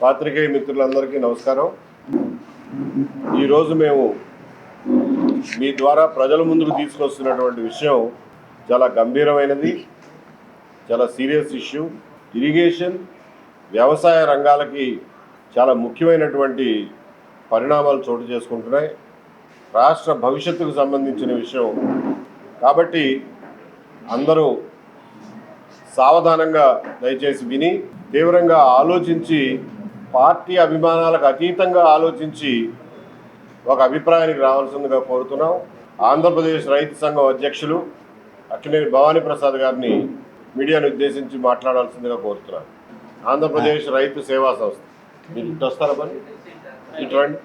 పాత్రికేయ మిత్రులందరికీ నమస్కారం. ఈరోజు మేము మీ ద్వారా ప్రజల ముందుకు తీసుకొస్తున్నటువంటి విషయం చాలా గంభీరమైనది, చాలా సీరియస్ ఇష్యూ. ఇరిగేషన్, వ్యవసాయ రంగాలకి చాలా ముఖ్యమైనటువంటి పరిణామాలు చోటు చేసుకుంటున్నాయి. రాష్ట్ర భవిష్యత్తుకు సంబంధించిన విషయం కాబట్టి అందరూ సావధానంగా దయచేసి విని తీవ్రంగా ఆలోచించి, పార్టీ అభిమానాలకు అతీతంగా ఆలోచించి ఒక అభిప్రాయానికి రావాల్సిందిగా కోరుతున్నాం. ఆంధ్రప్రదేశ్ రైతు సంఘం అధ్యక్షులు అక్కినేని భవానీ ప్రసాద్ గారిని మీడియాను ఉద్దేశించి మాట్లాడాల్సిందిగా కోరుతున్నాను. ఆంధ్రప్రదేశ్ రైతు సేవా సంస్థ. మీరు ఇటు వస్తారా పని ఇటు రండి.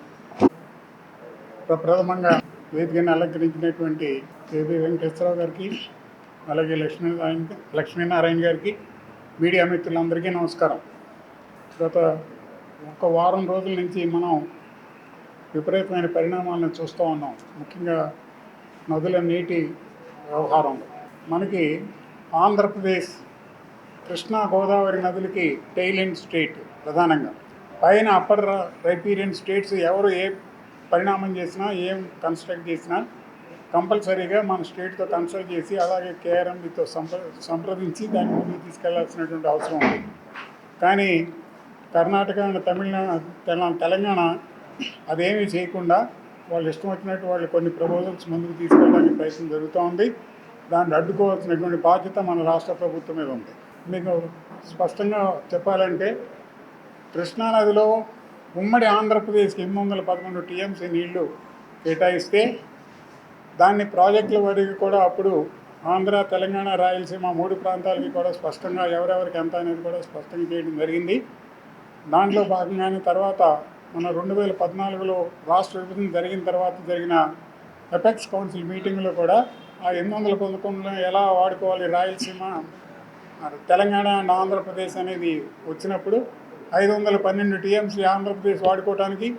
ప్రప్రథమంగా వేదికను అలంకరించినటువంటి కేబీ వెంకటేశ్వరరావు గారికి, అలాగే లక్ష్మీనారాయణ గారికి, మీడియా మిత్రులందరికీ నమస్కారం. గత ఒక వారం రోజుల నుంచి మనం విపరీతమైన పరిణామాలను చూస్తూ ఉన్నాం. ముఖ్యంగా నదుల నీటి వ్యవహారంలో మనకి ఆంధ్రప్రదేశ్ కృష్ణా గోదావరి నదులకి టైలెండ్ స్టేట్ ప్రధానంగా. పైన అప్పర్ రైపీరియన్ స్టేట్స్ ఎవరు ఏ పరిణామం చేసినా, ఏం కన్స్ట్రక్ట్ చేసినా కంపల్సరీగా మన స్టేట్తో కన్సల్ట్ చేసి, అలాగే కేఆర్ఎంబితో సంప్రదించి దాన్ని ముందుకు తీసుకెళ్లాల్సినటువంటి అవసరం ఉంది. కానీ కర్ణాటక అండ్ తెలంగాణ అదేమీ చేయకుండా వాళ్ళు ఇష్టం వచ్చినట్టు వాళ్ళు కొన్ని ప్రపోజల్స్ ముందుకు తీసుకెళ్ళడానికి ప్రయత్నం జరుగుతూ ఉంది. దాన్ని అడ్డుకోవాల్సినటువంటి బాధ్యత మన రాష్ట్ర ప్రభుత్వం మీద ఉంది. మీకు స్పష్టంగా చెప్పాలంటే, కృష్ణానదిలో ఉమ్మడి ఆంధ్రప్రదేశ్కి 811 టీఎంసీ నీళ్లు కేటాయిస్తే దాన్ని ప్రాజెక్టుల వారికి కూడా అప్పుడు ఆంధ్ర, తెలంగాణ, రాయలసీమ 3 ప్రాంతాలకి కూడా స్పష్టంగా ఎవరెవరికి ఎంత అనేది కూడా స్పష్టంగా చేయడం జరిగింది. దాంట్లో భాగంగానే తర్వాత మన 2014లో రాష్ట్ర విభజన జరిగిన తర్వాత జరిగిన ఎపెక్స్ కౌన్సిల్ మీటింగ్లో కూడా ఆ 811 ఎలా వాడుకోవాలి రాయలసీమ, తెలంగాణ అండ్ ఆంధ్రప్రదేశ్ అనేది వచ్చినప్పుడు 512 టీఎంసీ ఆంధ్రప్రదేశ్ వాడుకోవడానికి,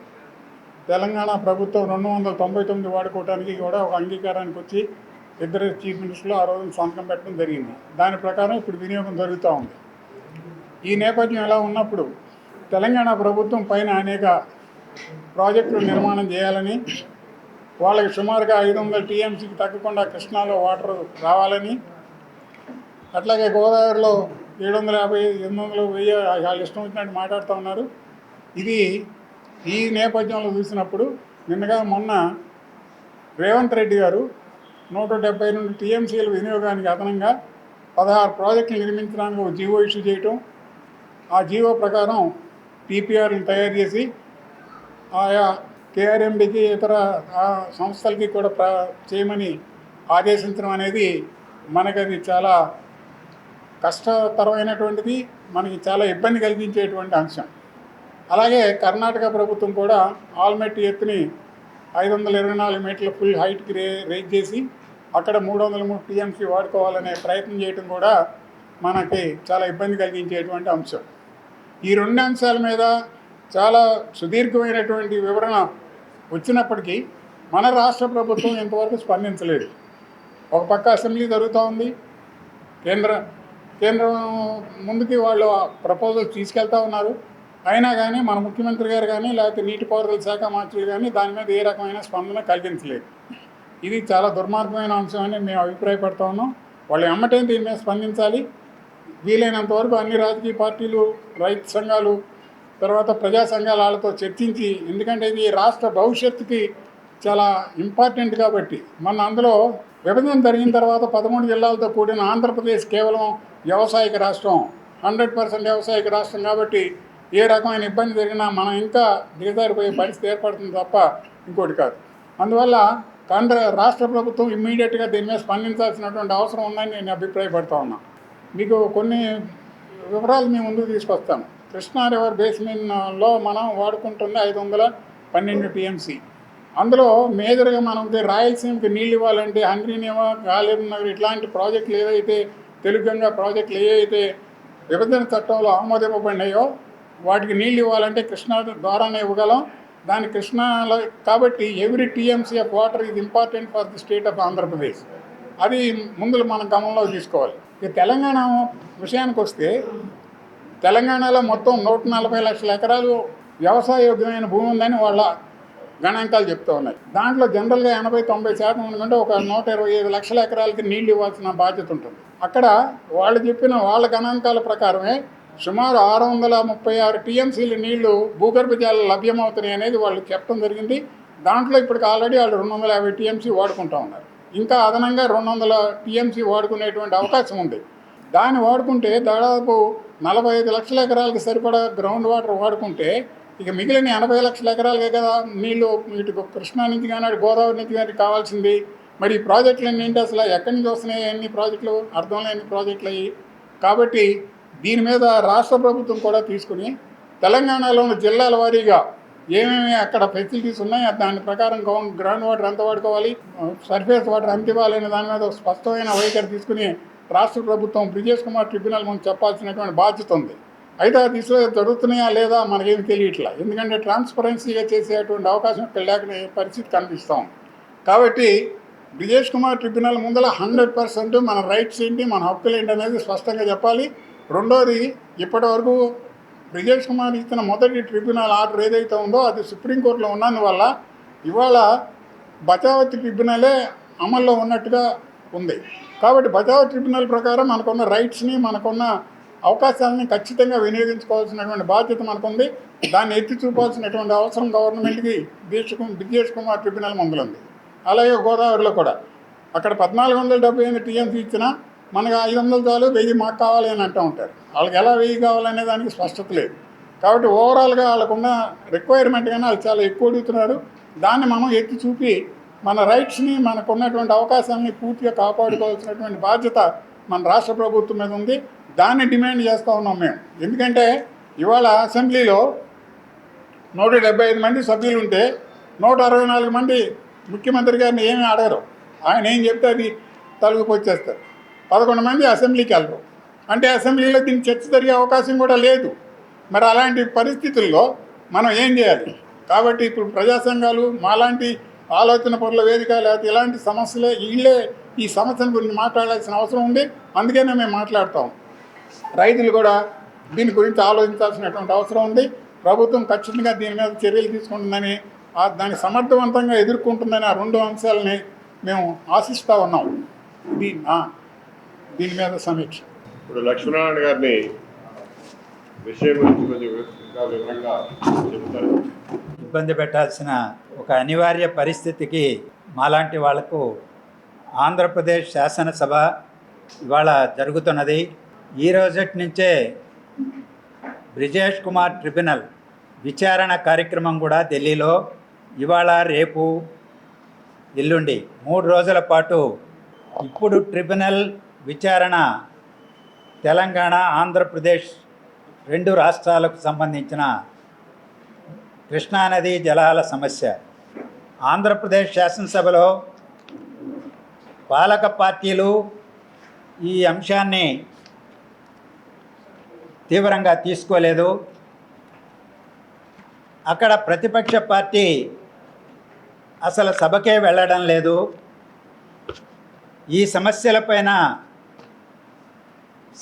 తెలంగాణ ప్రభుత్వం 299 వాడుకోవడానికి కూడా ఒక అంగీకారానికి వచ్చి ఇద్దరు చీఫ్ మినిస్టర్లు ఆ రోజున సంతకం పెట్టడం జరిగింది. దాని ప్రకారం ఇప్పుడు వినియోగం జరుగుతూ ఉంది. ఈ నేపథ్యం ఎలా ఉన్నప్పుడు తెలంగాణ ప్రభుత్వం పైన అనేక ప్రాజెక్టులు నిర్మాణం చేయాలని, వాళ్ళకి సుమారుగా 500 టీఎంసీకి తగ్గకుండా కృష్ణాలో వాటర్ రావాలని, అట్లాగే గోదావరిలో 750, 800, 1000 వాళ్ళు ఇష్టం వచ్చినట్టు మాట్లాడుతూ ఉన్నారు. ఇది ఈ నేపథ్యంలో చూసినప్పుడు మొన్న రేవంత్ రెడ్డి గారు 172 టీఎంసీల వినియోగానికి అదనంగా 16 ప్రాజెక్టులు నిర్మించడానికి ఒక జీవో ఇష్యూ చేయటం, ఆ జీవో ప్రకారం టీపీఆర్ని తయారు చేసి ఆయా కేఆర్ఎంబికి ఇతర సంస్థలకి కూడా చేయమని ఆదేశించడం అనేది మనకది చాలా కష్టతరమైనటువంటిది, మనకి చాలా ఇబ్బంది కలిగించేటువంటి అంశం. అలాగే కర్ణాటక ప్రభుత్వం కూడా ఆల్మెట్ ఎత్తుని 524 మీటర్ల ఫుల్ హైట్కి రేజ్ చేసి అక్కడ 303 టీఎంసీ వాడుకోవాలనే ప్రయత్నం చేయడం కూడా మనకి చాలా ఇబ్బంది కలిగించేటువంటి అంశం. ఈ 2 అంశాల మీద చాలా సుదీర్ఘమైనటువంటి వివరణ వచ్చినప్పటికీ మన రాష్ట్ర ప్రభుత్వం ఇంతవరకు స్పందించలేదు. ఒక పక్క అసెంబ్లీ జరుగుతూ ఉంది, కేంద్రం ముందుకి వాళ్ళు ప్రపోజల్స్ తీసుకెళ్తూ ఉన్నారు. అయినా కానీ మన ముఖ్యమంత్రి గారు కానీ లేకపోతే నీటిపారుదల శాఖ మంత్రులు కానీ దాని మీద ఏ రకమైన స్పందన కలిగించలేదు. ఇది చాలా దుర్మార్గమైన అంశం అని మేము అభిప్రాయపడుతూ ఉన్నాం. వాళ్ళు ఎమ్మటే దీని మీద స్పందించాలి. వీలైనంత వరకు అన్ని రాజకీయ పార్టీలు, రైతు సంఘాలు, తర్వాత ప్రజా సంఘాల వాళ్ళతో చర్చించి, ఎందుకంటే ఇది రాష్ట్ర భవిష్యత్తుకి చాలా ఇంపార్టెంట్ కాబట్టి. మన అందులో విభజన జరిగిన తర్వాత 13 జిల్లాలతో కూడిన ఆంధ్రప్రదేశ్ కేవలం వ్యవసాయక రాష్ట్రం, 100% వ్యవసాయక రాష్ట్రం కాబట్టి ఏ రకమైన ఇబ్బంది జరిగినా మనం ఇంకా దిగజారిపోయే పరిస్థితి ఏర్పడుతుంది తప్ప ఇంకోటి కాదు. అందువల్ల రాష్ట్ర ప్రభుత్వం ఇమ్మీడియట్గా దీని మీద స్పందించాల్సినటువంటి అవసరం ఉందని నేను అభిప్రాయపడుతూ ఉన్నా. మీకు కొన్ని వివరాలు మీ ముందుకు తీసుకొస్తాను. కృష్ణా రివర్ బేసిన్లో మనం వాడుకుంటుంది 512 టీఎంసీ. అందులో మేజర్గా మనకి రాయలసీమకి నీళ్ళు ఇవ్వాలంటే హంద్రీనేవా, గాలేరు నగర్ ఇట్లాంటి ప్రాజెక్టులు ఏదైతే తెలుగంగా ప్రాజెక్టులు ఏవైతే విభజన చట్టంలో ఆమోదింపబడినాయో వాటికి నీళ్ళు ఇవ్వాలంటే కృష్ణా ద్వారానే ఇవ్వగలం. దాని కృష్ణాలో కాబట్టి every TMC of water is important for the state of Andhra Pradesh. అది ముందు మనం గమనంలో తీసుకోవాలి. ఇక తెలంగాణ విషయానికి వస్తే తెలంగాణలో మొత్తం 140 లక్షల ఎకరాలు వ్యవసాయ యోగ్యమైన భూమి ఉందని వాళ్ళ గణాంకాలు చెప్తూ ఉన్నాయి. దాంట్లో జనరల్గా 80-90% అనుకుంటే ఒక 125 లక్షల ఎకరాలకి నీళ్లు ఇవ్వాల్సిన బాధ్యత ఉంటుంది. అక్కడ వాళ్ళు చెప్పిన వాళ్ళ గణాంకాల ప్రకారమే సుమారు 636 టీఎంసీల నీళ్లు భూగర్భ జలాలు లభ్యమవుతున్నాయి అనేది వాళ్ళు చెప్పడం జరిగింది. దాంట్లో ఇప్పటికి ఆల్రెడీ వాళ్ళు 250 టీఎంసీ వాడుకుంటూ ఉన్నారు. ఇంకా అదనంగా 200 టీఎంసీ వాడుకునేటువంటి అవకాశం ఉంది. దాన్ని వాడుకుంటే దాదాపు 45 లక్షల ఎకరాలకు సరిపడా గ్రౌండ్ వాటర్ వాడుకుంటే ఇక మిగిలిన 80 లక్షల ఎకరాలకే కదా నీళ్లు ఇటు కృష్ణా నుంచి కానీ అటు గోదావరి నుంచి కానీ కావాల్సింది. మరి ఈ ప్రాజెక్టులు ఏంటి, అసలు ఎక్కడి నుంచి వస్తున్నాయి ఎన్ని ప్రాజెక్టులు, అర్థం లేని ప్రాజెక్టులు అయ్యి. కాబట్టి దీని మీద రాష్ట్ర ప్రభుత్వం కూడా తీసుకుని తెలంగాణలోని జిల్లాల వారీగా ఏమేమి అక్కడ ఫెసిలిటీస్ ఉన్నాయో దాని ప్రకారం గ్రౌండ్ వాటర్ ఎంత వాడుకోవాలి, సర్ఫేస్ వాటర్ ఎంత ఇవ్వాలి అనే దాని మీద స్పష్టమైన వైఖరి తీసుకుని రాష్ట్ర ప్రభుత్వం బ్రిజేష్ కుమార్ ట్రిబ్యునల్ ముందు చెప్పాల్సినటువంటి బాధ్యత ఉంది. అయితే ఆ దిశలో జరుగుతున్నాయా లేదా మనకేమి తెలియట్లా. ఎందుకంటే ట్రాన్స్పరెన్సీగా చేసేటువంటి అవకాశం ఇక్కడ లేకనే పరిస్థితి కనిపిస్తాం. కాబట్టి బ్రిజేష్ కుమార్ ట్రిబ్యునల్ ముందర 100% మన రైట్స్ ఏంటి, మన హక్కులు ఏంటి అనేది స్పష్టంగా చెప్పాలి. రెండోది, ఇప్పటి వరకు బ్రిజేష్ కుమార్ ఇచ్చిన మొదటి ట్రిబ్యునల్ ఆర్డర్ ఏదైతే ఉందో అది సుప్రీంకోర్టులో ఉన్నందువల్ల ఇవాళ బచావత్ ట్రిబ్యునలే అమల్లో ఉన్నట్టుగా ఉంది. కాబట్టి బచావత్ ట్రిబ్యునల్ ప్రకారం మనకున్న రైట్స్ని, మనకున్న అవకాశాలని ఖచ్చితంగా వినియోగించుకోవాల్సినటువంటి బాధ్యత మనకుంది. దాన్ని ఎత్తి చూపాల్సినటువంటి అవసరం గవర్నమెంట్కి బ్రిజేష్ కుమార్ ట్రిబ్యునల్ ముందుంది. అలాగే గోదావరిలో కూడా అక్కడ 1478 టీఎంసీ ఇచ్చినా మనకు 500 చాలు, 1000 మాకు కావాలి అని అంటూ ఉంటారు. వాళ్ళకి ఎలా 1000 కావాలనే దానికి స్పష్టత లేదు. కాబట్టి ఓవరాల్గా వాళ్ళకున్న రిక్వైర్మెంట్ కానీ వాళ్ళు చాలా ఎక్కువ అడుగుతున్నారు. దాన్ని మనం ఎత్తి చూపి మన రైట్స్ని, మనకున్నటువంటి అవకాశాలని పూర్తిగా కాపాడుకోవాల్సినటువంటి బాధ్యత మన రాష్ట్ర ప్రభుత్వం మీద ఉంది. దాన్ని డిమాండ్ చేస్తూ ఉన్నాం మేము. ఎందుకంటే ఇవాళ అసెంబ్లీలో 175 మంది సభ్యులు ఉంటే 164 మంది ముఖ్యమంత్రి గారిని ఏమీ అడగరు. ఆయన ఏం చెప్తే అది తలుపుకి వచ్చేస్తారు. 11 మంది అసెంబ్లీకి వెళ్ళరు. అంటే అసెంబ్లీలో దీనికి చర్చ జరిగే అవకాశం కూడా లేదు. మరి అలాంటి పరిస్థితుల్లో మనం ఏం చేయాలి? కాబట్టి ఇప్పుడు ప్రజా సంఘాలు, మాలాంటి ఆలోచన పరుల వేదిక, లేకపోతే ఇలాంటి సమస్యలే వీళ్ళే ఈ సమస్యల గురించి మాట్లాడాల్సిన అవసరం ఉంది. అందుకనే మేము మాట్లాడతాం. రైతులు కూడా దీని గురించి ఆలోచించాల్సినటువంటి అవసరం ఉంది. ప్రభుత్వం ఖచ్చితంగా దీని మీద చర్యలు తీసుకుంటుందని, దాన్ని సమర్థవంతంగా ఎదుర్కొంటుందని ఆ 2 అంశాలని మేము ఆశిస్తూ ఉన్నాం. దీని మీద సమీక్ష. ఇప్పుడు లక్ష్మీనారాయణ గారిని విషయం గురించి కొంచెం ఇంకా వివరంగా చెప్తారు. ఇబ్బంది పెట్టాల్సిన ఒక అనివార్య పరిస్థితికి మాలాంటి వాళ్లకు ఆంధ్రప్రదేశ్ శాసనసభ ఇవాళ జరుగుతున్నది. ఈ రోజటి నుంచే బ్రిజేష్ కుమార్ ట్రిబ్యునల్ విచారణ కార్యక్రమం కూడా ఢిల్లీలో ఇవాళ, రేపు, ఎల్లుండి 3 రోజుల పాటు ఇప్పుడు ట్రిబ్యునల్ విచారణ తెలంగాణ, ఆంధ్రప్రదేశ్ 2 రాష్ట్రాలకు సంబంధించిన కృష్ణానది జలాల సమస్య. ఆంధ్రప్రదేశ్ శాసనసభలో పాలక పార్టీలు ఈ అంశాన్ని తీవ్రంగా తీసుకోలేదు. అక్కడ ప్రతిపక్ష పార్టీ అసలు సభకే వెళ్ళడం లేదు. ఈ సమస్యలపైన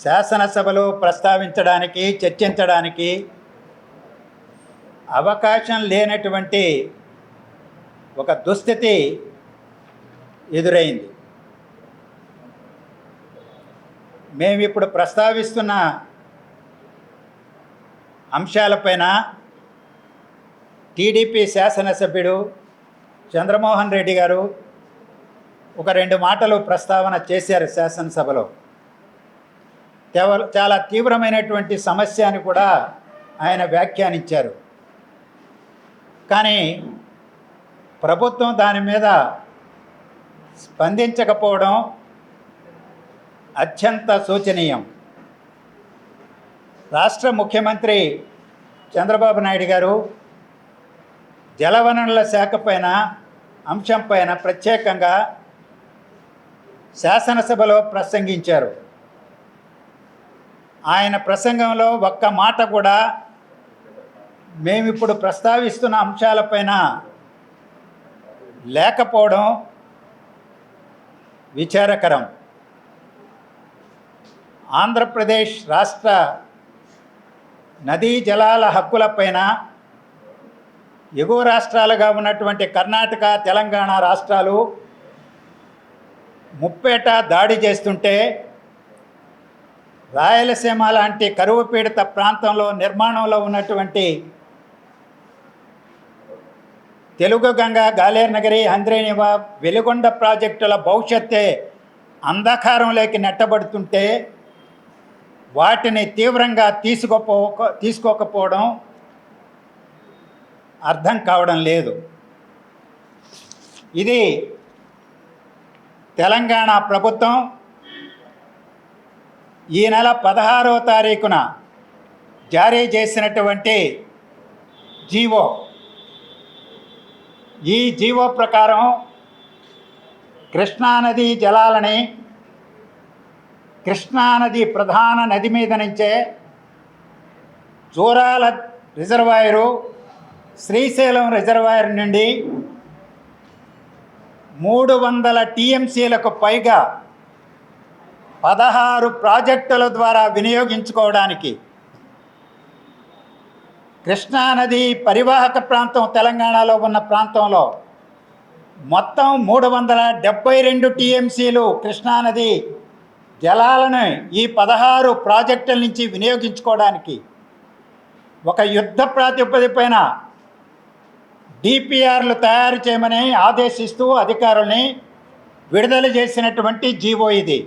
శాసనసభలో ప్రస్తావించడానికి, చర్చించడానికి అవకాశం లేనటువంటి ఒక దుస్థితి ఎదురైంది. మేము ఇప్పుడు ప్రస్తావిస్తున్న అంశాలపైన టీడీపీ శాసనసభ్యుడు చంద్రమోహన్ రెడ్డి గారు ఒక 2 మాటలు ప్రస్తావన చేశారు శాసనసభలో. చాలా తీవ్రమైనటువంటి సమస్య అని కూడా ఆయన వ్యాఖ్యానించారు. కానీ ప్రభుత్వం దాని మీద స్పందించకపోవడం అత్యంత శోచనీయం. రాష్ట్ర ముఖ్యమంత్రి చంద్రబాబు నాయుడు గారు జలవనరుల శాఖ పైన అంశంపైన ప్రత్యేకంగా శాసనసభలో ప్రసంగించారు. ఆయన ప్రసంగంలో ఒక్క మాట కూడా మేమిప్పుడు ప్రస్తావిస్తున్న అంశాలపైన లేకపోవడం విచారకరం. ఆంధ్రప్రదేశ్ రాష్ట్ర నదీ జలాల హక్కులపైన ఎగువ రాష్ట్రాలుగా ఉన్నటువంటి కర్ణాటక, తెలంగాణ రాష్ట్రాలు ముప్పేట దాడి చేస్తుంటే రాయలసీమ లాంటి కరువు పీడిత ప్రాంతంలో నిర్మాణంలో ఉన్నటువంటి తెలుగు గంగ, గాలేరు హంద్రీనివా, వెలుగొండ ప్రాజెక్టుల భవిష్యత్తే అంధకారంలోకి నెట్టబడుతుంటే వాటిని తీవ్రంగా తీసుకోకపోవడం అర్థం కావడం లేదు. ఇది తెలంగాణ ప్రభుత్వం ఈ నెల 16వ తారీఖున జారీ చేసినటువంటి జీవో. ఈ జీవో ప్రకారం కృష్ణానది జలాలని కృష్ణానది ప్రధాన నది మీద నుంచే జూరాల రిజర్వాయరు, శ్రీశైలం రిజర్వాయర్ నుండి 300 టీఎంసీలకు పైగా 16 ప్రాజెక్టుల ద్వారా వినియోగించుకోవడానికి కృష్ణానది పరివాహక ప్రాంతం తెలంగాణలో ఉన్న ప్రాంతంలో మొత్తం 372 టీఎంసీలు కృష్ణానది జలాలను ఈ 16 ప్రాజెక్టుల నుంచి వినియోగించుకోవడానికి ఒక యుద్ధ ప్రాతిపదికన డిపిఆర్లు తయారు చేయమని ఆదేశిస్తూ అధికారుల్ని విడుదల చేసినటువంటి జీవో ఇది.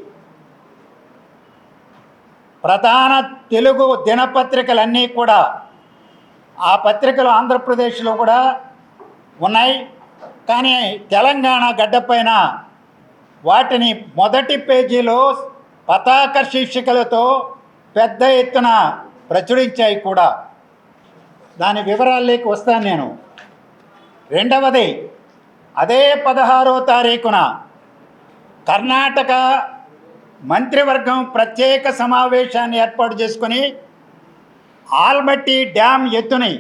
ప్రధాన తెలుగు దినపత్రికలన్నీ కూడా, ఆ పత్రికలు ఆంధ్రప్రదేశ్లో కూడా ఉన్నాయి, కానీ తెలంగాణ గడ్డపైన వాటిని మొదటి పేజీలో పతాక శీర్షికలతో పెద్ద ఎత్తున ప్రచురించాయి కూడా. దాని వివరాల్లోకి వస్తాను నేను. రెండవది, అదే 16వ తారీఖున కర్ణాటక మంత్రివర్గం ప్రత్యేక సమావేశాన్ని ఏర్పాటు చేసుకొని ఆల్మట్టి డ్యామ్ ఎత్తుని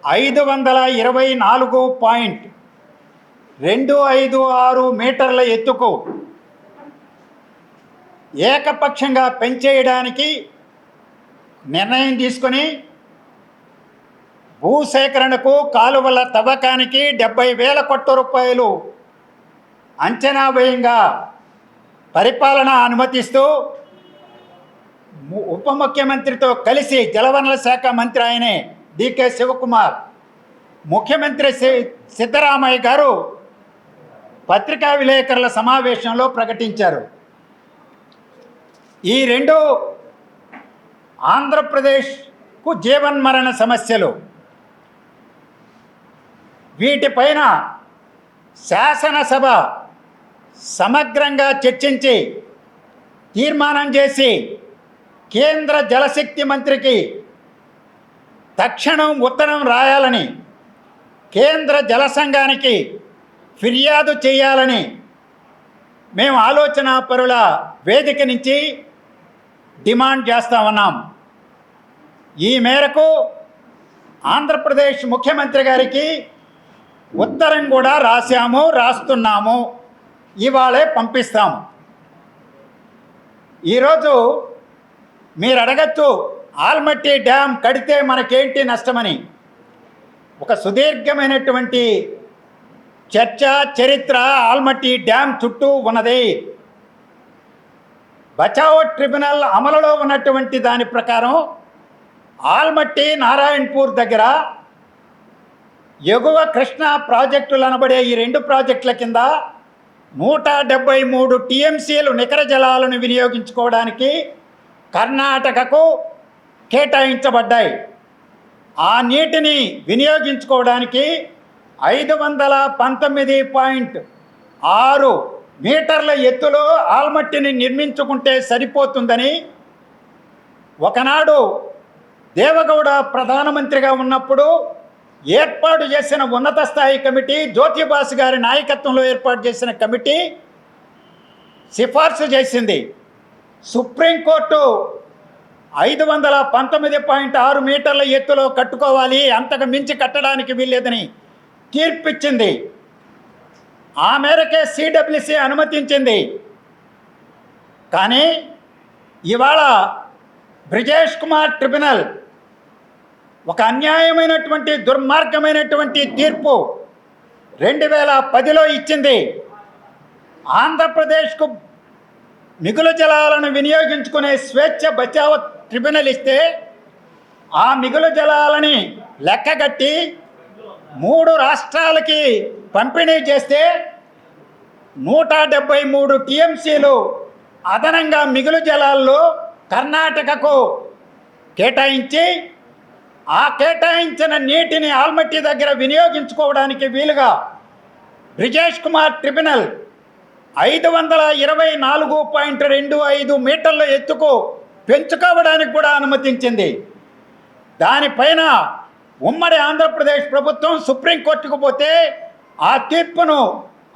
524.256 మీటర్ల ఎత్తుకు ఏకపక్షంగా పెంచేయడానికి నిర్ణయం తీసుకొని భూసేకరణకు, కాలువల తవ్వకానికి 70,000 కోట్ల రూపాయలు అంచనా వ్యయంగా పరిపాలన అనుమతిస్తూ ఉప ముఖ్యమంత్రితో కలిసి జలవనరుల శాఖ మంత్రి ఆయనే డికే శివకుమార్, ముఖ్యమంత్రి సిద్ధరామయ్య గారు పత్రికా విలేకరుల సమావేశంలో ప్రకటించారు. ఈ రెండు ఆంధ్రప్రదేశ్కు జీవన్మరణ సమస్యలు. వీటిపైన శాసనసభ సమగ్రంగా చర్చించి తీర్మానం చేసి కేంద్ర జలశక్తి మంత్రికి తక్షణం ఉత్తరం రాయాలని, కేంద్ర జల సంఘానికి ఫిర్యాదు చేయాలని మేము ఆలోచన పరుల వేదిక నుంచి డిమాండ్ చేస్తూ ఉన్నాం. ఈ మేరకు ఆంధ్రప్రదేశ్ ముఖ్యమంత్రి గారికి ఉత్తరం కూడా రాస్తున్నాము, ఇవాళే పంపిస్తాము. ఈరోజు మీరు అడగచ్చు, ఆల్మట్టి డ్యామ్ కడితే మనకేంటి నష్టమని. ఒక సుదీర్ఘమైనటువంటి చరిత్ర ఆల్మట్టి డ్యామ్ చుట్టూ ఉన్నది. బచావో ట్రిబ్యునల్ అమలులో ఉన్నటువంటి దాని ప్రకారం ఆల్మట్టి నారాయణపూర్ దగ్గర ఎగువ కృష్ణా ప్రాజెక్టులు అనబడే ఈ 2 ప్రాజెక్టుల కింద 173 టీఎంసీలు నికర జలాలను వినియోగించుకోవడానికి కర్ణాటకకు కేటాయించబడ్డాయి. ఆ నీటిని వినియోగించుకోవడానికి 519.6 మీటర్ల ఎత్తులో ఆల్మట్టిని నిర్మించుకుంటే సరిపోతుందని ఒకనాడు దేవగౌడ ప్రధానమంత్రిగా ఉన్నప్పుడు ఏర్పాటు చేసిన ఉన్నత స్థాయి కమిటీ, జ్యోతిబాసు గారి నాయకత్వంలో ఏర్పాటు చేసిన కమిటీ సిఫార్సు చేసింది. సుప్రీంకోర్టు 519.6 మీటర్ల ఎత్తులో కట్టుకోవాలి, అంతకు మించి కట్టడానికి వీల్లేదని తీర్పిచ్చింది. ఆ మేరకే సిడబ్ల్యూసి అనుమతించింది. కానీ ఇవాళ బ్రిజేష్ కుమార్ ట్రిబ్యునల్ ఒక అన్యాయమైనటువంటి దుర్మార్గమైనటువంటి తీర్పు 2010లో ఇచ్చింది. ఆంధ్రప్రదేశ్కు మిగులు జలాలను వినియోగించుకునే స్వేచ్ఛ బచావ్ ట్రిబ్యునల్ ఇస్తే ఆ మిగులు జలాలని లెక్కగట్టి 3 రాష్ట్రాలకి పంపిణీ చేస్తే 173 టీఎంసీలు అదనంగా మిగులు జలాల్లో కర్ణాటకకు కేటాయించి ఆ కేటాయించిన నీటిని ఆల్మట్టి దగ్గర వినియోగించుకోవడానికి వీలుగా బ్రిజేష్ కుమార్ ట్రిబ్యునల్ 524.25 మీటర్ల ఎత్తుకు పెంచుకోవడానికి కూడా అనుమతించింది. దానిపైన ఉమ్మడి ఆంధ్రప్రదేశ్ ప్రభుత్వం సుప్రీంకోర్టుకు పోతే ఆ తీర్పును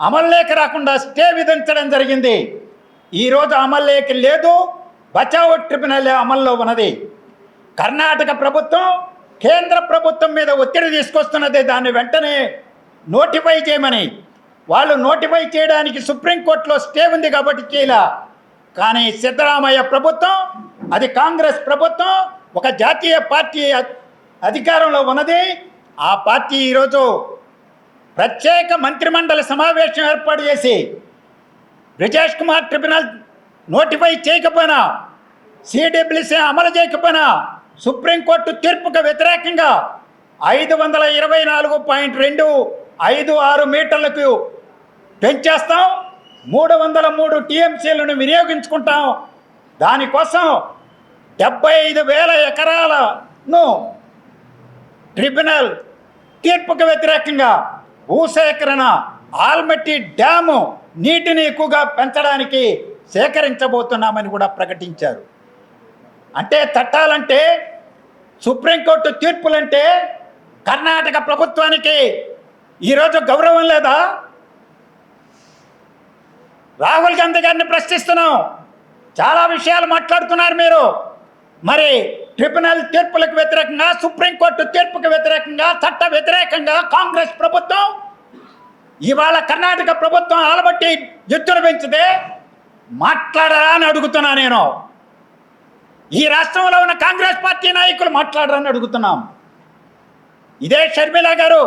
అమల్లోకి రాకుండా స్టే విధించడం జరిగింది. ఈరోజు అమల్లోకి లేదు, బచావ్ ట్రిబ్యునల్ అమల్లో ఉన్నది. కర్ణాటక ప్రభుత్వం కేంద్ర ప్రభుత్వం మీద ఒత్తిడి తీసుకొస్తున్నది దాన్ని వెంటనే నోటిఫై చేయమని. వాళ్ళు నోటిఫై చేయడానికి సుప్రీంకోర్టులో స్టే ఉంది కాబట్టి చేయలే. కానీ సిద్ధరామయ్య ప్రభుత్వం, అది కాంగ్రెస్ ప్రభుత్వం, ఒక జాతీయ పార్టీ అధికారంలో ఉన్నది. ఆ పార్టీ ఈరోజు ప్రత్యేక మంత్రిమండలి సమావేశం ఏర్పాటు చేసి బ్రిజేష్ కుమార్ ట్రిబ్యునల్ నోటిఫై చేయకపోయినా, సిడబ్ల్యూసీ అమలు చేయకపోయినా సుప్రీంకోర్టు తీర్పుకు వ్యతిరేకంగా 524.256 మీటర్లకు పెంచేస్తాం, 303 టీఎంసీలను వినియోగించుకుంటాం. దానికోసం 75,000 ఎకరాలను ట్రిబ్యునల్ తీర్పుకు వ్యతిరేకంగా భూసేకరణ ఆల్మట్టి డ్యాము నీటిని ఎక్కువగా పెంచడానికి సేకరించబోతున్నామని కూడా ప్రకటించారు. అంటే చట్టాలంటే, సుప్రీంకోర్టు తీర్పులంటే కర్ణాటక ప్రభుత్వానికి ఈరోజు గౌరవం లేదా? రాహుల్ గాంధీ గారిని ప్రశ్నిస్తున్నాం. చాలా విషయాలు మాట్లాడుతున్నారు మీరు. మరి ట్రిబ్యునల్ తీర్పులకు వ్యతిరేకంగా, సుప్రీంకోర్టు తీర్పుకు వ్యతిరేకంగా, చట్ట వ్యతిరేకంగా కాంగ్రెస్ ప్రభుత్వం ఇవాళ కర్ణాటక ప్రభుత్వం ఆలబట్టి ఎత్తున పెంచితే మాట్లాడరా అని అడుగుతున్నా నేను. ఈ రాష్ట్రంలో ఉన్న కాంగ్రెస్ పార్టీ నాయకులు మాట్లాడరని అడుగుతున్నాం. ఇదే షర్మిల గారు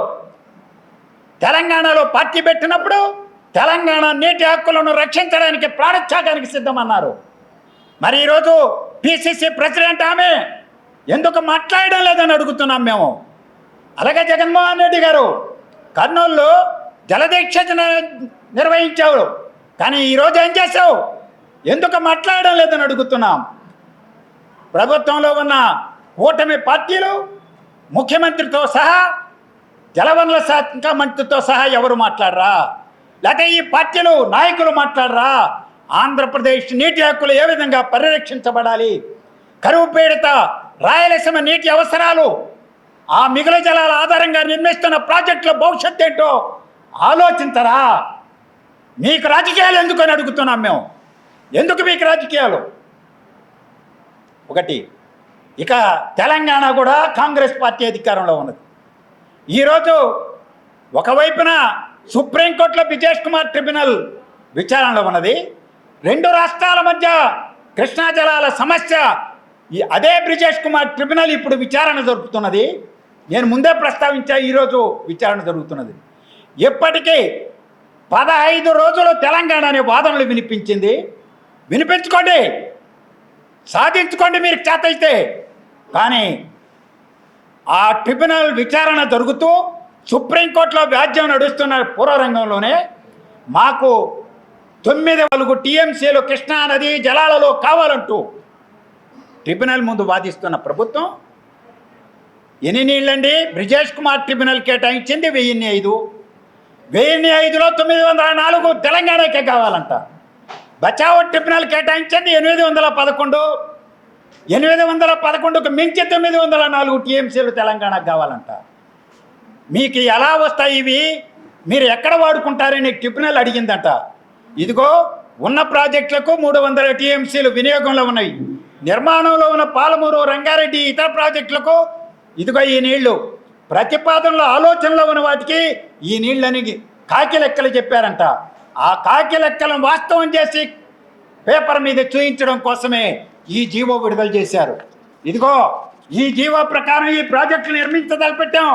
తెలంగాణలో పార్టీ పెట్టినప్పుడు తెలంగాణ నీటి హక్కులను రక్షించడానికి ప్రాణత్యాగానికి సిద్ధమన్నారు. మరి ఈరోజు పిసిసి ప్రెసిడెంట్ ఆమె ఎందుకు మాట్లాడడం లేదని అడుగుతున్నాం మేము. అలాగే జగన్మోహన్ రెడ్డి గారు కర్నూలులో జలదీక్ష నిర్వహించావు, కానీ ఈరోజు ఏం చేశావు? ఎందుకు మాట్లాడడం లేదని అడుగుతున్నాం. ప్రభుత్వంలో ఉన్న కూటమి పార్టీలు, ముఖ్యమంత్రితో సహా, జలవనరుల శాఖ మంత్రితో సహా ఎవరు మాట్లాడరా? లేకపోతే ఈ పార్టీలు నాయకులు మాట్లాడరా? ఆంధ్రప్రదేశ్ నీటి హక్కులు ఏ విధంగా పరిరక్షించబడాలి, కరువు పీడిత రాయలసీమ నీటి అవసరాలు, ఆ మిగులు జలాల ఆధారంగా నిర్మిస్తున్న ప్రాజెక్టుల భవిష్యత్తు ఏంటో ఆలోచించరా? మీకు రాజకీయాలు ఎందుకు అని అడుగుతున్నాం మేము. ఎందుకు మీకు రాజకీయాలు? ఒకటి. ఇక తెలంగాణ కూడా కాంగ్రెస్ పార్టీ అధికారంలో ఉన్నది. ఈరోజు ఒకవైపున సుప్రీంకోర్టులో బ్రిజేష్ కుమార్ ట్రిబ్యునల్ విచారణలో ఉన్నది. 2 రాష్ట్రాల మధ్య కృష్ణా జలాల సమస్య, అదే బ్రిజేష్ కుమార్ ట్రిబ్యునల్ ఇప్పుడు విచారణ జరుపుతున్నది. నేను ముందే ప్రస్తావించా, ఈరోజు విచారణ జరుగుతున్నది. ఇప్పటికీ 15 రోజులు తెలంగాణ అనే వాదనలు వినిపించింది. వినిపించుకోండి, సాధించుకోండి మీరు చేతైతే. కానీ ఆ ట్రిబ్యునల్ విచారణ జరుగుతూ సుప్రీంకోర్టులో వ్యాజ్యం నడుస్తున్న పూర్వరంగంలోనే మాకు 9 టీఎంసీలు కృష్ణా నది జలాలలో కావాలంటూ ట్రిబ్యునల్ ముందు వాదిస్తున్న ప్రభుత్వం ఎన్ని నీళ్ళండి? బ్రిజేష్ కుమార్ ట్రిబ్యునల్ కేటాయించింది 1005. 1005లో 904 తెలంగాణకే కావాలంట. బచావ్ ట్రిబ్యునల్ కేటాయించింది 811. 811కు మించి 904 టీఎంసీలు తెలంగాణకు కావాలంట. మీకు ఎలా వస్తాయి ఇవి? మీరు ఎక్కడ వాడుకుంటారని ట్రిబ్యునల్ అడిగిందంట. ఇదిగో ఉన్న ప్రాజెక్టులకు 300 టీఎంసీలు వినియోగంలో ఉన్నాయి. నిర్మాణంలో ఉన్న పాలమూరు, రంగారెడ్డి ఇతర ప్రాజెక్టులకు ఇదిగో ఈ నీళ్లు. ప్రతిపాదనలో ఆలోచనలో ఉన్న వాటికి ఈ నీళ్ళని కాకి లెక్కలు చెప్పారంట. ఆ కాకి లెక్కలను వాస్తవం చేసి పేపర్ మీద చూయించడం కోసమే ఈ జీవో విడుదల చేశారు. ఇదిగో ఈ జీవో ప్రకారం ఈ ప్రాజెక్టులు నిర్మించదలపెట్టాం.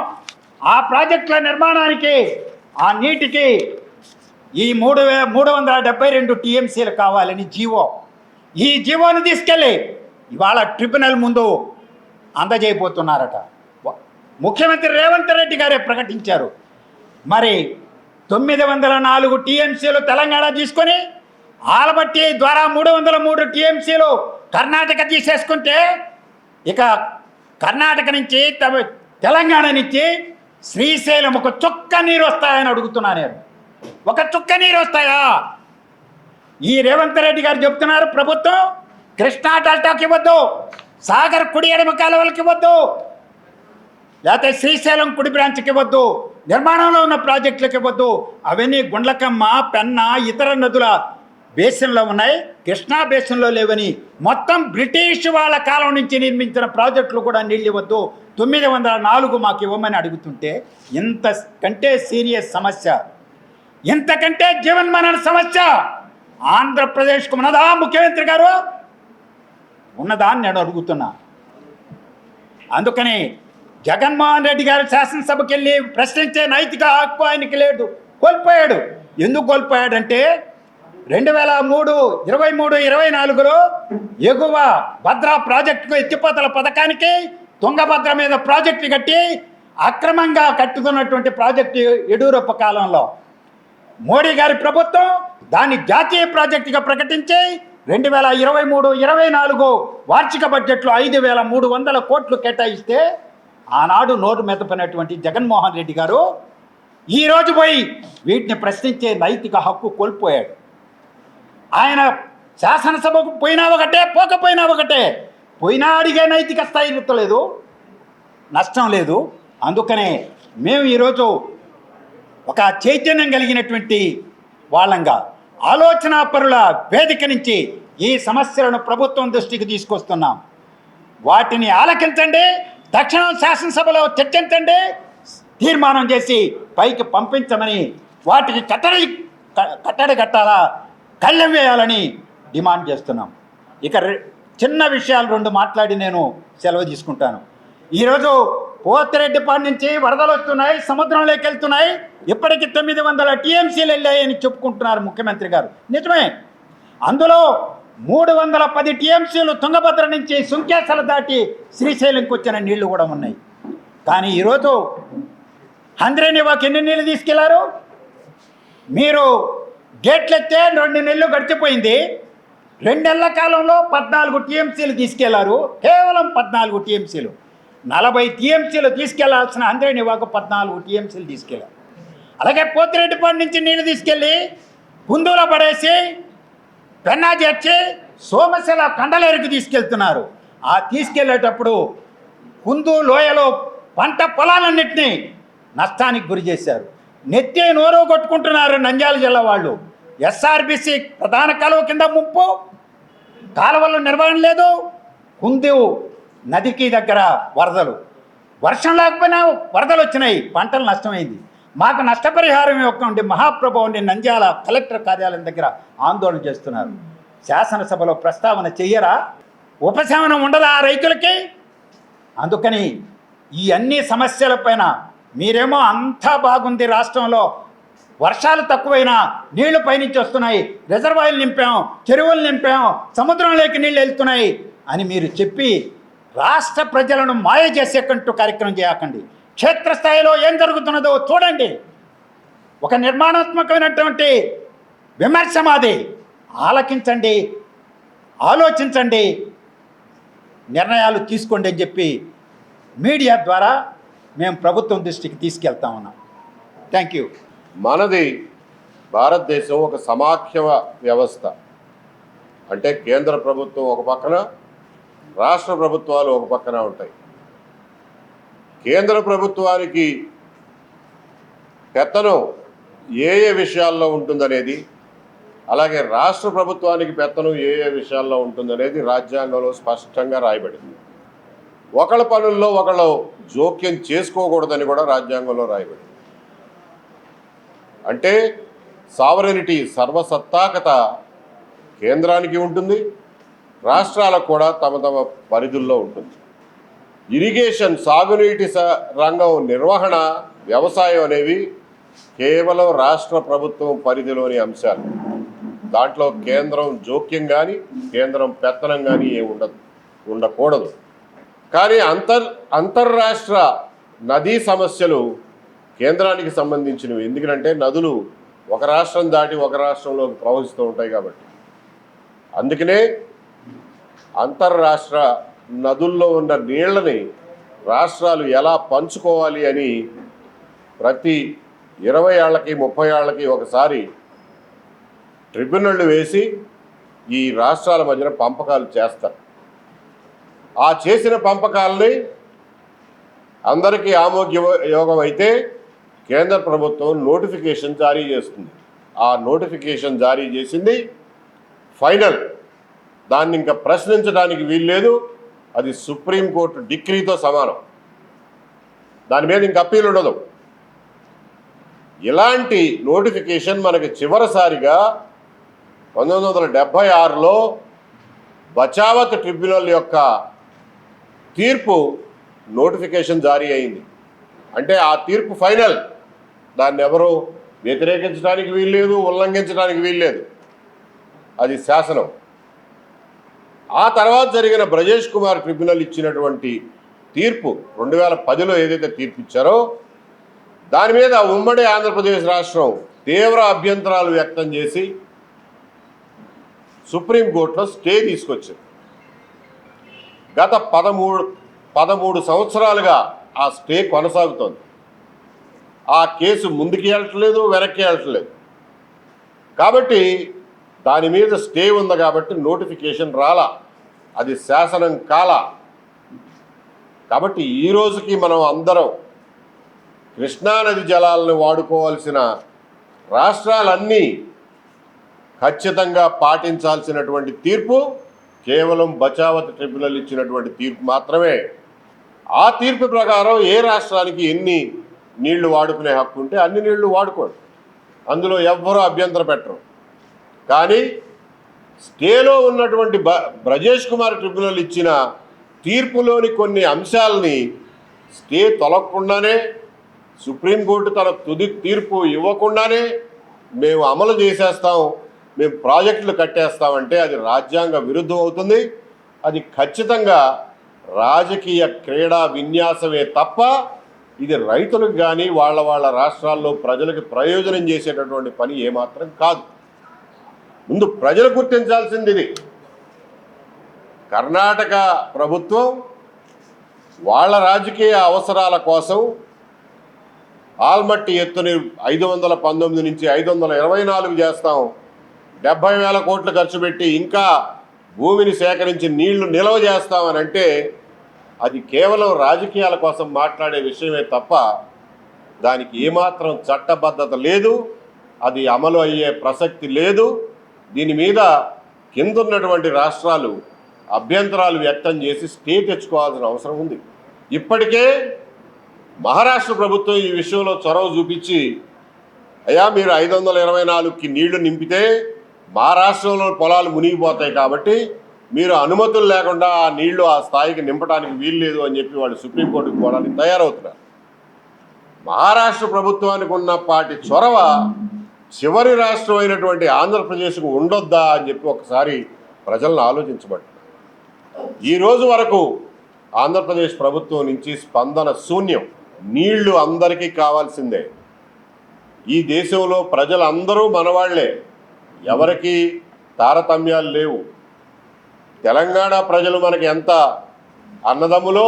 ఆ ప్రాజెక్టుల నిర్మాణానికి ఆ నీటికి ఈ 372 టీఎంసీలు కావాలని జీవో. ఈ జీవోని తీసుకెళ్ళి ఇవాళ ట్రిబ్యునల్ ముందు అందజేయబోతున్నారట. ముఖ్యమంత్రి రేవంత్ రెడ్డి గారే ప్రకటించారు. మరి 904 టీఎంసీలు తెలంగాణ తీసుకొని ఆలమట్టి ద్వారా 303 టీఎంసీలు కర్ణాటక తీసేసుకుంటే ఇక కర్ణాటక నుంచి తెలంగాణ నుంచి శ్రీశైలం ఒక చుక్క నీరు వస్తాయని అడుగుతున్నా నేను. ఒక చుక్క నీరు వస్తాయా? ఈ రేవంత్ రెడ్డి గారు చెప్తున్నారు ప్రభుత్వం కృష్ణా డెల్టాకి ఇవ్వద్దు, సాగర్ కుడి ఎడమ కాలువలకి ఇవ్వద్దు, లేకపోతే శ్రీశైలం కుడి బ్రాంచ్కి ఇవ్వద్దు, నిర్మాణంలో ఉన్న ప్రాజెక్టులకు ఇవ్వద్దు. అవన్నీ గుండ్లకమ్మ, పెన్న, ఇతర నదుల బేసిన్లో ఉన్నాయి, కృష్ణా బేసిన్లో లేవని మొత్తం బ్రిటిష్ వాళ్ళ కాలం నుంచి నిర్మించిన ప్రాజెక్టులు కూడా నీళ్ళు ఇవ్వద్దు, 904 మాకు ఇవ్వమని అడుగుతుంటే ఇంతకంటే సీరియస్ సమస్య, ఇంతకంటే జీవన్మరణ సమస్య ఆంధ్రప్రదేశ్కు ఉన్నదా ముఖ్యమంత్రి గారు? ఉన్నదా అని నేను అడుగుతున్నా. అందుకని జగన్మోహన్ రెడ్డి గారు శాసనసభకి వెళ్ళి ప్రశ్నించే నైతిక హక్కు ఆయనకి లేదు, కోల్పోయాడు. ఎందుకు కోల్పోయాడంటే 2023, 24లో ఎగువ భద్రా ప్రాజెక్టుకు ఎత్తిపోతల పథకానికి తుంగభద్ర మీద ప్రాజెక్టు కట్టి అక్రమంగా కట్టుతున్నటువంటి ప్రాజెక్టు యడ్యూరప్ప కాలంలో మోడీ గారి ప్రభుత్వం దాన్ని జాతీయ ప్రాజెక్టుగా ప్రకటించి 2023-24 వార్షిక బడ్జెట్లో 5,300 కోట్లు కేటాయిస్తే ఆనాడు నోరు మెదపనటువంటి జగన్మోహన్ రెడ్డి గారు ఈరోజు పోయి వీటిని ప్రశ్నించే నైతిక హక్కు కోల్పోయాడు. ఆయన శాసనసభకు పోయినా ఒకటే, పోకపోయినా ఒకటే, పోయినా అడిగే నైతిక స్థాయితో లేదు, నష్టం లేదు. అందుకనే మేము ఈరోజు ఒక చైతన్యం కలిగినటువంటి వాళ్ళంగా ఆలోచనా పరుల వేదిక నుంచి ఈ సమస్యలను ప్రభుత్వం దృష్టికి తీసుకొస్తున్నాం. వాటిని ఆలకించండి, తక్షణం శాసనసభలో చర్చించండి, తీర్మానం చేసి పైకి పంపించమని, వాటికి కట్టడి కట్టాలా, కళ్ళెం వేయాలని డిమాండ్ చేస్తున్నాం. ఇక చిన్న విషయాలు 2 మాట్లాడి నేను సెలవు తీసుకుంటాను. ఈరోజు పోతిరెడ్డిపాడు నుంచి వరదలు వస్తున్నాయి, సముద్రంలోకి వెళ్తున్నాయి, ఇప్పటికి 900 టీఎంసీలు వెళ్ళాయని చెప్పుకుంటున్నారు ముఖ్యమంత్రి గారు. నిజమే. అందులో 310 టీఎంసీలు తుంగభద్ర నుంచి సుంకేసలు దాటి శ్రీశైలంకి వచ్చిన నీళ్లు కూడా ఉన్నాయి. కానీ ఈరోజు హంద్రేనివాకి ఎన్ని నీళ్ళు తీసుకెళ్లారు? మీరు గేట్లు ఎత్తే 2 నెలలు గడిచిపోయింది. 2 నెలల కాలంలో 14 టీఎంసీలు తీసుకెళ్లారు. కేవలం 14 టీఎంసీలు. 40 టీఎంసీలు తీసుకెళ్లాల్సిన హంద్రేనివాకు 14 టీఎంసీలు తీసుకెళ్లారు. అలాగే పోతిరెడ్డిపాడు నుంచి నీళ్ళు తీసుకెళ్ళి కుందూలో పడేసి పెన్నా చేర్చి సోమశిల కండలేరుకు తీసుకెళ్తున్నారు. ఆ తీసుకెళ్లేటప్పుడు కుందు లోయలో పంట పొలాలన్నింటినీ నష్టానికి గురి చేశారు. నెత్తి నోరు కొట్టుకుంటున్నారు నంద్యాల జిల్లా వాళ్ళు. ఎస్ఆర్బిసి ప్రధాన కాలువ కింద ముప్పు, కాలువల్లో నిర్వహణ లేదు, కుందు నదికి దగ్గర వరదలు, వర్షం లేకపోయినా వరదలు వచ్చినాయి, పంటలు నష్టమైంది. మాకు నష్టపరిహారం ఇవ్వకండి మహాప్రభువుని నంద్యాల కలెక్టర్ కార్యాలయం దగ్గర ఆందోళన చేస్తున్నారు. శాసనసభలో ప్రస్తావన చెయ్యరా? ఉపశమనం ఉండదా ఆ రైతులకి? అందుకని ఈ అన్ని సమస్యలపైన మీరేమో అంతా బాగుంది, రాష్ట్రంలో వర్షాలు తక్కువైనా నీళ్లు పైనుంచి వస్తున్నాయి, రిజర్వాయర్లు నింపాం, చెరువులు నింపాం, సముద్రంలోకి నీళ్ళు వెళ్తున్నాయి అని మీరు చెప్పి రాష్ట్ర ప్రజలను మాయ చేసేకంటూ కార్యక్రమం చేయకండి. క్షేత్రస్థాయిలో ఏం జరుగుతున్నదో చూడండి. ఒక నిర్మాణాత్మకమైనటువంటి విమర్శ మాది. ఆలకించండి, ఆలోచించండి, నిర్ణయాలు తీసుకోండి అని చెప్పి మీడియా ద్వారా మేము ప్రభుత్వం దృష్టికి తీసుకెళ్తా ఉన్నాం. Thank you. మనది భారతదేశం ఒక సమాఖ్య వ్యవస్థ. అంటే కేంద్ర ప్రభుత్వం ఒక పక్కన, రాష్ట్ర ప్రభుత్వాలు ఒక పక్కన ఉంటాయి. కేంద్ర ప్రభుత్వానికి పెత్తనం ఏ ఏ విషయాల్లో ఉంటుందనేది, అలాగే రాష్ట్ర ప్రభుత్వానికి పెత్తనం ఏ ఏ విషయాల్లో ఉంటుందనేది రాజ్యాంగంలో స్పష్టంగా రాయబడింది. ఒకళ్ళ పనుల్లో ఒకళ్ళు జోక్యం చేసుకోకూడదని కూడా రాజ్యాంగంలో రాయబడింది. అంటే సావరెనిటీ, సర్వసత్తాకత కేంద్రానికి ఉంటుంది, రాష్ట్రాలకు కూడా తమ తమ పరిధుల్లో ఉంటుంది. ఇరిగేషన్, సాగునీటి రంగం నిర్వహణ, వ్యవసాయం అనేవి కేవలం రాష్ట్ర ప్రభుత్వం పరిధిలోని అంశాలు. దాంట్లో కేంద్రం జోక్యం కానీ కేంద్రం పెత్తనం కానీ ఉండకూడదు. కానీ అంతర్రాష్ట్ర నదీ సమస్యలు కేంద్రానికి సంబంధించినవి. ఎందుకంటే నదులు ఒక రాష్ట్రం దాటి ఒక రాష్ట్రంలోకి ప్రవహిస్తూ ఉంటాయి కాబట్టి. అందుకనే అంతర్రాష్ట్ర నదుల్లో ఉన్న నీళ్లని రాష్ట్రాలు ఎలా పంచుకోవాలి అని ప్రతి 20 ఏళ్లకి 30 ఏళ్లకి ఒకసారి ట్రిబ్యునళ్ళు వేసి ఈ రాష్ట్రాల మధ్యన పంపకాలు చేస్తారు. ఆ చేసిన పంపకాలని అందరికీ ఆమోదయోగం అయితే కేంద్ర ప్రభుత్వం నోటిఫికేషన్ జారీ చేస్తుంది. ఆ నోటిఫికేషన్ జారీ చేసింది ఫైనల్. దాన్ని ఇంకా ప్రశ్నించడానికి వీల్లేదు. అది సుప్రీంకోర్టు డిక్రీతో సమానం. దాని మీద ఇంక అప్పీల్ ఉండదు. ఇలాంటి నోటిఫికేషన్ మనకి చివరిసారిగా 1976లో బచావత్ ట్రిబ్యునల్ యొక్క తీర్పు నోటిఫికేషన్ జారీ అయింది. అంటే ఆ తీర్పు ఫైనల్. దాన్ని ఎవరు వ్యతిరేకించడానికి వీల్లేదు, ఉల్లంఘించడానికి వీల్లేదు. అది శాసనం. ఆ తర్వాత జరిగిన బ్రజేష్ కుమార్ ట్రిబ్యునల్ ఇచ్చినటువంటి తీర్పు 2010లో ఏదైతే తీర్పు ఇచ్చారో దాని మీద ఉమ్మడి ఆంధ్రప్రదేశ్ రాష్ట్రం తీవ్ర అభ్యంతరాలు వ్యక్తం చేసి సుప్రీంకోర్టులో స్టే తీసుకొచ్చింది. గత 13 సంవత్సరాలుగా ఆ స్టే కొనసాగుతోంది. ఆ కేసు ముందుకు వెళ్ళట్లేదు, వెనక్కి వెళ్ళట్లేదు. కాబట్టి దాని మీద స్టే ఉంది కాబట్టి నోటిఫికేషన్ రాలా, అది శాసనం కాలా. కాబట్టి ఈ రోజుకి మనం అందరం కృష్ణానది జలాలను వాడుకోవాల్సిన రాష్ట్రాలన్నీ ఖచ్చితంగా పాటించాల్సినటువంటి తీర్పు కేవలం బచావత్ ట్రిబ్యునల్ ఇచ్చినటువంటి తీర్పు మాత్రమే. ఆ తీర్పు ప్రకారం ఏ రాష్ట్రానికి ఎన్ని నీళ్లు వాడుకునే హక్కు ఉంటే అన్ని నీళ్లు వాడుకోండి. అందులో ఎవ్వరూ అభ్యంతరం పెట్టరు. కానీ స్టేలో ఉన్నటువంటి బ్రజేష్ కుమార్ ట్రిబ్యునల్ ఇచ్చిన తీర్పులోని కొన్ని అంశాలని స్టే తొలగకుండానే, సుప్రీంకోర్టు తన తుది తీర్పు ఇవ్వకుండానే మేము అమలు చేసేస్తాం, మేము ప్రాజెక్టులు కట్టేస్తామంటే అది రాజ్యాంగ విరుద్ధం అవుతుంది. అది ఖచ్చితంగా రాజకీయ క్రీడా విన్యాసమే తప్ప ఇది రైతులకు కానీ వాళ్ళ రాష్ట్రాల్లో ప్రజలకు ప్రయోజనం చేసేటటువంటి పని ఏమాత్రం కాదు. ముందు ప్రజలు గుర్తించాల్సింది ఇది. కర్ణాటక ప్రభుత్వం వాళ్ళ రాజకీయ అవసరాల కోసం ఆల్మట్టి ఎత్తుని 519 నుంచి 524 చేస్తాం, 70,000 కోట్లు ఖర్చు పెట్టి ఇంకా భూమిని సేకరించి నీళ్లు నిల్వ చేస్తామని అంటే అది కేవలం రాజకీయాల కోసం మాట్లాడే విషయమే తప్ప దానికి ఏమాత్రం చట్టబద్ధత లేదు, అది అమలు అయ్యే ప్రసక్తి లేదు. దీని మీద కిందున్నటువంటి రాష్ట్రాలు అభ్యంతరాలు వ్యక్తం చేసి స్టే తెచ్చుకోవాల్సిన అవసరం ఉంది. ఇప్పటికే మహారాష్ట్ర ప్రభుత్వం ఈ విషయంలో చొరవ చూపించి, అయ్యా మీరు 524కి నీళ్లు నింపితే మా రాష్ట్రంలో పొలాలు మునిగిపోతాయి కాబట్టి మీరు అనుమతులు లేకుండా ఆ నీళ్లు ఆ స్థాయికి నింపడానికి వీల్లేదు అని చెప్పి వాళ్ళు సుప్రీంకోర్టుకు పోవడానికి తయారవుతున్నారు. మహారాష్ట్ర ప్రభుత్వానికి ఉన్నపాటి చొరవ చివరి రాష్ట్రం అయినటువంటి ఆంధ్రప్రదేశ్కు ఉండొద్దా అని చెప్పి ఒకసారి ప్రజలను ఆలోచించబట్టు. ఈ రోజు వరకు ఆంధ్రప్రదేశ్ ప్రభుత్వం నుంచి స్పందన శూన్యం. నీళ్లు అందరికీ కావాల్సిందే. ఈ దేశంలో ప్రజలందరూ మనవాళ్లే, ఎవరికి తారతమ్యాలు లేవు. తెలంగాణ ప్రజలు మనకి ఎంత అన్నదమ్ములో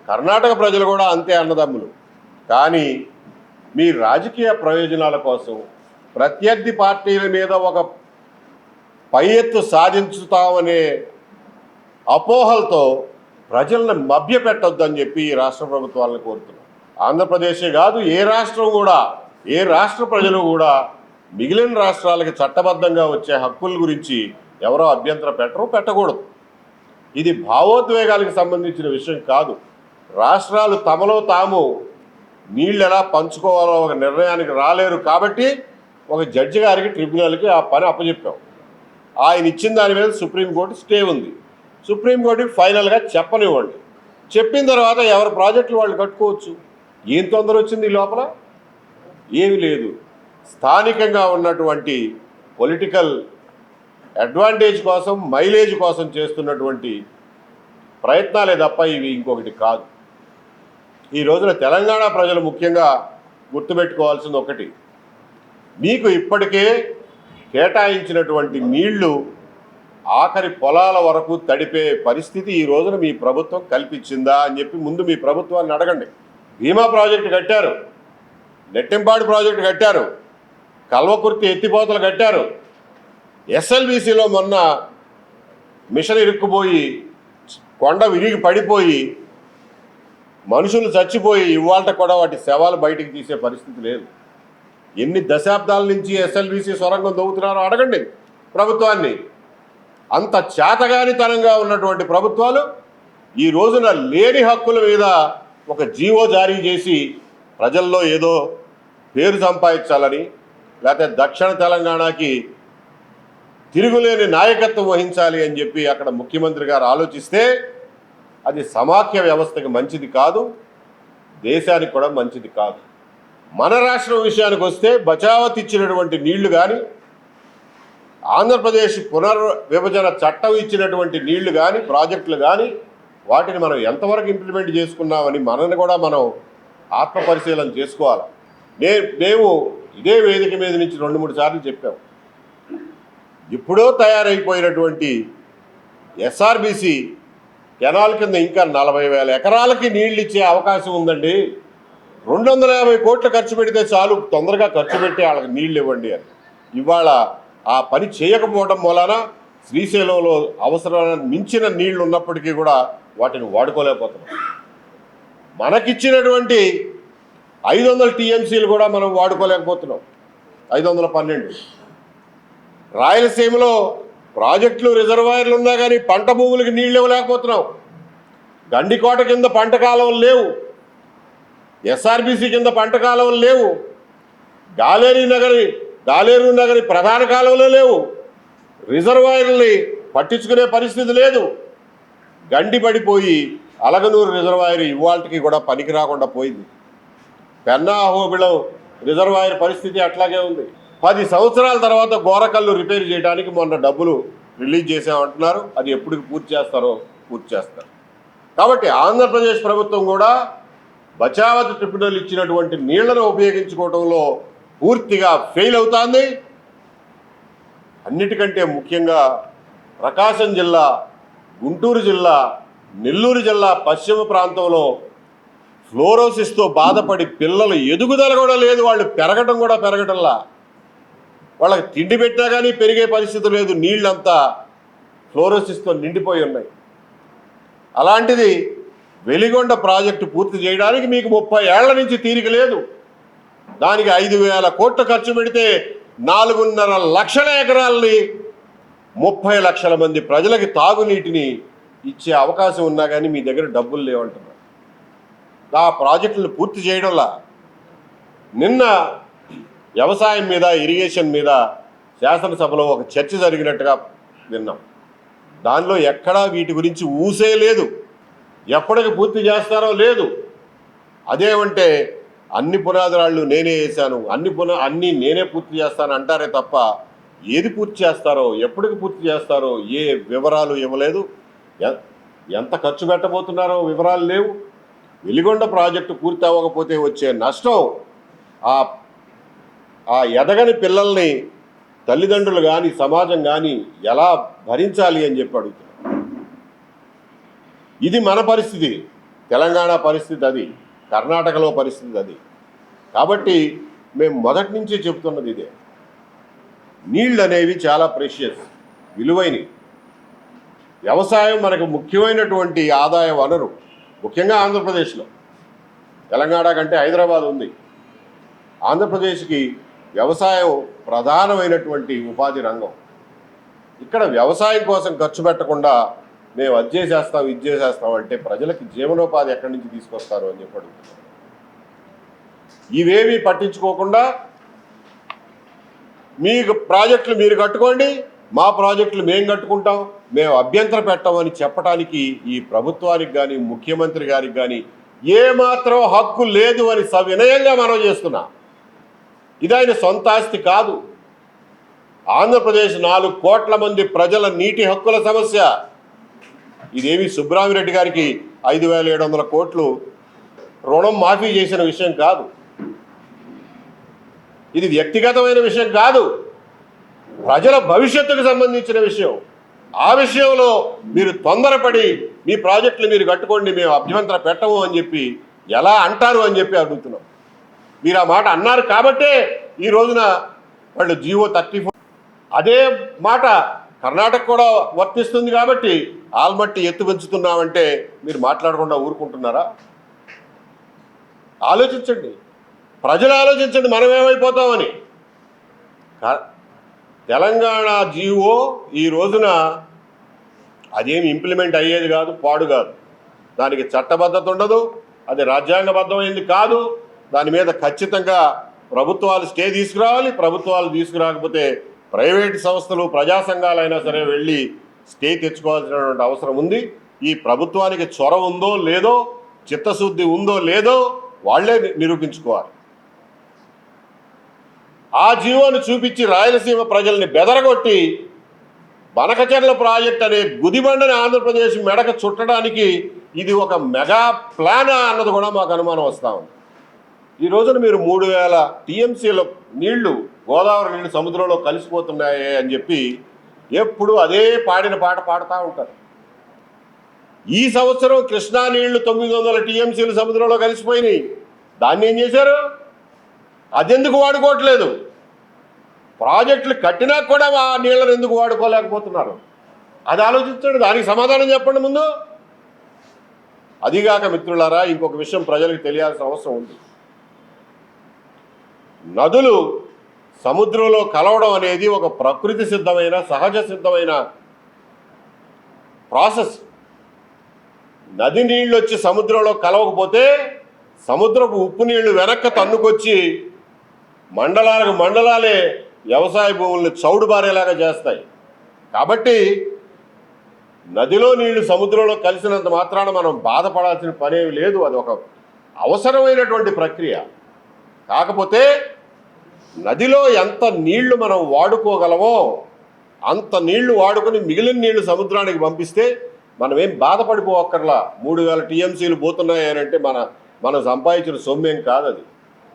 కర్ణాటక ప్రజలు కూడా అంతే అన్నదమ్ములు. కానీ మీ రాజకీయ ప్రయోజనాల కోసం ప్రత్యర్థి పార్టీల మీద ఒక పై ఎత్తు సాధించుతామనే అపోహలతో ప్రజలను మభ్యపెట్టొద్దని చెప్పి ఈ రాష్ట్ర ప్రభుత్వాలను కోరుతున్నాం. ఆంధ్రప్రదేశే కాదు, ఏ రాష్ట్రం కూడా, ఏ రాష్ట్ర ప్రజలు కూడా మిగిలిన రాష్ట్రాలకి చట్టబద్ధంగా వచ్చే హక్కుల గురించి ఎవరో అభ్యంతరం పెట్టకూడదు. ఇది భావోద్వేగాలకు సంబంధించిన విషయం కాదు. రాష్ట్రాలు తమలో తాము నీళ్ళు ఎలా పంచుకోవాలో ఒక నిర్ణయానికి రాలేరు కాబట్టి ఒక జడ్జి గారికి ట్రిబ్యునల్కి ఆ పని అప్పచెప్పాం. ఆయన ఇచ్చిన దాని మీద సుప్రీంకోర్టు స్టే ఉంది. సుప్రీంకోర్టుకి ఫైనల్గా చెప్పనివ్వండి. చెప్పిన తర్వాత ఎవరి ప్రాజెక్టులు వాళ్ళు కట్టుకోవచ్చు. ఏం తొందర వచ్చింది ఈ లోపల? ఏమి లేదు. స్థానికంగా ఉన్నటువంటి పొలిటికల్ అడ్వాంటేజ్ కోసం, మైలేజ్ కోసం చేస్తున్నటువంటి ప్రయత్నాలే తప్ప ఇవి ఇంకొకటి కాదు. ఈ రోజున తెలంగాణ ప్రజలు ముఖ్యంగా గుర్తుపెట్టుకోవాల్సింది ఒకటి, మీకు ఇప్పటికే కేటాయించినటువంటి నీళ్లు ఆఖరి పొలాల వరకు తడిపే పరిస్థితి ఈ రోజున మీ ప్రభుత్వం కల్పించిందా అని చెప్పి ముందు మీ ప్రభుత్వాన్ని అడగండి. భీమా ప్రాజెక్టు కట్టారు, నెట్టింపాడు ప్రాజెక్టు కట్టారు, కల్వకుర్తి ఎత్తిపోతలు కట్టారు. ఎస్ఎల్బీసీలో మొన్న మిషన్ ఇరుక్కుపోయి కొండ విరిగి పడిపోయి మనుషులు చచ్చిపోయి ఇవాళ కూడా వాటి శవాలు బయటికి తీసే పరిస్థితి లేదు. ఎన్ని దశాబ్దాల నుంచి ఎస్ఎల్బీసీ సొరంగం దవ్వుతున్నారో అడగండి ప్రభుత్వాన్ని. అంత చేతగానితనంగా ఉన్నటువంటి ప్రభుత్వాలు ఈ రోజున లేని హక్కుల మీద ఒక జీవో జారీ చేసి ప్రజల్లో ఏదో పేరు సంపాదించాలని, లేకపోతే దక్షిణ తెలంగాణకి తిరుగులేని నాయకత్వం వహించాలి అని చెప్పి అక్కడ ముఖ్యమంత్రి గారు ఆలోచిస్తే అది సమాఖ్య వ్యవస్థకి మంచిది కాదు, దేశానికి కూడా మంచిది కాదు. మన రాష్ట్రం విషయానికి వస్తే బచావత్ ఇచ్చినటువంటి నీళ్లు కానీ, ఆంధ్రప్రదేశ్ పునర్విభజన చట్టం ఇచ్చినటువంటి నీళ్లు కానీ, ప్రాజెక్టులు కానీ, వాటిని మనం ఎంతవరకు ఇంప్లిమెంట్ చేసుకున్నామని మనల్ని కూడా మనం ఆత్మపరిశీలన చేసుకోవాలి. మేము ఇదే వేదిక మీద నుంచి 2-3 సార్లు చెప్పాం, ఇప్పుడో తయారైపోయినటువంటి ఎస్ఆర్బీసీ కెనాల్ కింద ఇంకా 40,000 ఎకరాలకి నీళ్ళు ఇచ్చే అవకాశం ఉందండి. 250 కోట్లు ఖర్చు పెడితే చాలు, తొందరగా ఖర్చు పెట్టి వాళ్ళకి నీళ్ళు ఇవ్వండి అని. ఇవాళ ఆ పని చేయకపోవడం వలన శ్రీశైలంలో అవసరాన్ని మించిన నీళ్లు ఉన్నప్పటికీ కూడా వాటిని వాడుకోలేకపోతున్నాం. మనకిచ్చినటువంటి 500 టీఎంసీలు కూడా మనం వాడుకోలేకపోతున్నాం. 512 రాయలసీమలో ప్రాజెక్టులు, రిజర్వాయర్లు ఉన్నా కానీ పంట భూములకి నీళ్ళు ఇవ్వలేకపోతున్నాం. గండికోట కింద పంట కాలువలు లేవు, ఎస్ఆర్బీసీ కింద పంట కాలువలు లేవు, గాలేరు నగరి ప్రధాన కాలువలు లేవు, రిజర్వాయర్ని పట్టించుకునే పరిస్థితి లేదు. గండి పడిపోయి అలగనూరు రిజర్వాయర్ ఇవాళకి కూడా పనికి రాకుండా పోయింది. పెన్నా అహోబిళం రిజర్వాయర్ పరిస్థితి అట్లాగే ఉంది. 10 సంవత్సరాల తర్వాత గోరకల్లు రిపేర్ చేయడానికి మొన్న డబ్బులు రిలీజ్ చేసామంటున్నారు. అది ఎప్పటికి పూర్తి చేస్తారో పూర్తి చేస్తారు. కాబట్టి ఆంధ్రప్రదేశ్ ప్రభుత్వం కూడా బచావత్ ట్రిబ్యునల్ ఇచ్చినటువంటి నీళ్లను ఉపయోగించుకోవడంలో పూర్తిగా ఫెయిల్ అవుతుంది. అన్నిటికంటే ముఖ్యంగా ప్రకాశం జిల్లా, గుంటూరు జిల్లా, నెల్లూరు జిల్లా పశ్చిమ ప్రాంతంలో ఫ్లోరోసిస్తో బాధపడి పిల్లలు ఎదుగుదల కూడా లేదు, వాళ్ళు పెరగటం కూడా పెరగటంలా, వాళ్ళకి తిండి పెట్టినా కానీ పెరిగే పరిస్థితి లేదు. నీళ్ళంతా ఫ్లోరోసిస్తో నిండిపోయి ఉన్నాయి. అలాంటిది వెలిగొండ ప్రాజెక్టు పూర్తి చేయడానికి మీకు 30 ఏళ్ల నుంచి తీరిక లేదు. దానికి 5,000 కోట్లు ఖర్చు పెడితే 4.5 లక్షల ఎకరాలని 30 లక్షల మంది ప్రజలకి తాగునీటిని ఇచ్చే అవకాశం ఉన్నా కానీ మీ దగ్గర డబ్బులు లేవంటున్నారు. ఆ ప్రాజెక్టులను పూర్తి చేయడంలా నిన్న వ్యవసాయం మీద, ఇరిగేషన్ మీద శాసనసభలో ఒక చర్చ జరిగినట్టుగా విన్నాం. దానిలో ఎక్కడా వీటి గురించి ఊసే లేదు. ఎప్పటికి పూర్తి చేస్తారో లేదు. అదేమంటే అన్ని పునాదిరాళ్ళు నేనే వేశాను, అన్నీ నేనే పూర్తి చేస్తాను అంటారే తప్ప ఏది పూర్తి చేస్తారో, ఎప్పటికి పూర్తి చేస్తారో ఏ వివరాలు ఇవ్వలేదు. ఎంత ఖర్చు పెట్టబోతున్నారో వివరాలు లేవు. వెలిగొండ ప్రాజెక్టు పూర్తి అవ్వకపోతే వచ్చే నష్టం ఆ ఎదగని పిల్లల్ని తల్లిదండ్రులు కానీ, సమాజం కానీ ఎలా భరించాలి అని చెప్పి అడుగుతున్నారు. ఇది మన పరిస్థితి, తెలంగాణ పరిస్థితి అది, కర్ణాటకలో పరిస్థితి అది. కాబట్టి మేము మొదటి నుంచి చెబుతున్నది ఇదే, నీళ్ళు అనేవి చాలా ప్రెషియస్, విలువైనవి. వ్యవసాయం మనకు ముఖ్యమైనటువంటి ఆదాయ వనరు, ముఖ్యంగా ఆంధ్రప్రదేశ్లో. తెలంగాణ కంటే హైదరాబాద్ ఉంది. ఆంధ్రప్రదేశ్కి వ్యవసాయం ప్రధానమైనటువంటి ఉపాధి రంగం. ఇక్కడ వ్యవసాయం కోసం ఖర్చు పెట్టకుండా మేము అది చేసేస్తాం, ఇది చేసేస్తాం అంటే ప్రజలకి జీవనోపాధి ఎక్కడి నుంచి తీసుకొస్తారు అని చెప్పి అడుగుతున్నారు. ఇవేమీ పట్టించుకోకుండా మీకు ప్రాజెక్టులు మీరు కట్టుకోండి, మా ప్రాజెక్టులు మేము కట్టుకుంటాం, మేము అభ్యంతరం పెట్టామని చెప్పడానికి ఈ ప్రభుత్వానికి కానీ ముఖ్యమంత్రి గారికి కానీ ఏమాత్రం హక్కు లేదు అని సవినయంగా మనం చేస్తున్నాం. ఇది ఆయన సొంత ఆస్తి కాదు. ఆంధ్రప్రదేశ్ 4 కోట్ల మంది ప్రజల నీటి హక్కుల సమస్య. ఇదేమి సుబ్రహ్మరెడ్డి గారికి 5,700 కోట్లు రుణం మాఫీ చేసిన విషయం కాదు. ఇది వ్యక్తిగతమైన విషయం కాదు, ప్రజల భవిష్యత్తుకు సంబంధించిన విషయం. ఆ విషయంలో మీరు తొందరపడి మీ ప్రాజెక్టులు మీరు కట్టుకోండి, మేము అభ్యంతరం పెట్టము అని చెప్పి ఎలా అంటారు అని చెప్పి అడుగుతున్నాం. మీరు ఆ మాట అన్నారు కాబట్టే ఈ రోజున వాళ్ళు జీవో 34 అదే మాట కర్ణాటక కూడా వర్తిస్తుంది కాబట్టి ఆల్మట్టి ఎత్తు పెంచుతున్నామంటే మీరు మాట్లాడకుండా ఊరుకుంటున్నారా? ఆలోచించండి, ప్రజలు ఆలోచించండి, మనం ఏమైపోతామని. తెలంగాణ జీవో ఈ రోజున అదేమి ఇంప్లిమెంట్ అయ్యేది కాదు, పాడు కాదు. దానికి చట్టబద్ధత ఉండదు, అది రాజ్యాంగబద్ధమైంది కాదు. దాని మీద ఖచ్చితంగా ప్రభుత్వాలు స్టే తీసుకురావాలి. ప్రభుత్వాలు తీసుకురాకపోతే ప్రైవేట్ సంస్థలు ప్రజా సంఘాలైనా సరే వెళ్ళి స్టే తెచ్చుకోవాల్సినటువంటి అవసరం ఉంది. ఈ ప్రభుత్వానికి చొరవ ఉందో లేదో, చిత్తశుద్ధి ఉందో లేదో వాళ్లే నిరూపించుకోవాలి. ఆ జీవోను చూపించి రాయలసీమ ప్రజల్ని బెదరగొట్టి బనకచెర్ల ప్రాజెక్ట్ అనే గుదిబండని ఆంధ్రప్రదేశ్ మెడక చుట్టడానికి ఇది ఒక మెగా ప్లాన్ అన్నది కూడా మాకు అనుమానం వస్తూ ఉంది. ఈ రోజున మీరు 3,000 టీఎంసీల నీళ్లు, గోదావరి నీళ్లు సముద్రంలో కలిసిపోతున్నాయి అని చెప్పి ఎప్పుడు అదే పాడిన పాట పాడుతూ ఉంటారు. ఈ సంవత్సరం కృష్ణా నీళ్లు 900 టీఎంసీలు సముద్రంలో కలిసిపోయినాయి. దాన్ని ఏం చేశారు? అదెందుకు వాడుకోవట్లేదు? ప్రాజెక్టులు కట్టినా కూడా ఆ నీళ్ళను ఎందుకు వాడుకోలేకపోతున్నారు? అది ఆలోచించండి, దానికి సమాధానం చెప్పండి ముందు. అదిగాక మిత్రులారా, ఇంకొక విషయం ప్రజలకు తెలియాల్సిన అవసరం ఉంది. నదులు సముద్రంలో కలవడం అనేది ఒక ప్రకృతి సిద్ధమైన, సహజ సిద్ధమైన ప్రాసెస్. నది నీళ్ళు వచ్చి సముద్రంలో కలవకపోతే సముద్రపు ఉప్పు నీళ్లు వెనక్కి తన్నుకొచ్చి మండలాలకు మండలాలే వ్యవసాయ భూములను చౌడుబారేలాగా చేస్తాయి. కాబట్టి నదిలో నీళ్లు సముద్రంలో కలిసినంత మాత్రాన మనం బాధపడాల్సిన పనేమి లేదు. అది ఒక అవసరమైనటువంటి ప్రక్రియ. కాకపోతే నదిలో ఎంత నీళ్లు మనం వాడుకోగలమో అంత నీళ్లు వాడుకొని మిగిలిన నీళ్లు సముద్రానికి పంపిస్తే మనం ఏం బాధపడిపోవక్కర్లా. 3,000 టీఎంసీలు పోతున్నాయి అని అంటే మనం సంపాదించిన సొమ్మేం కాదు, అది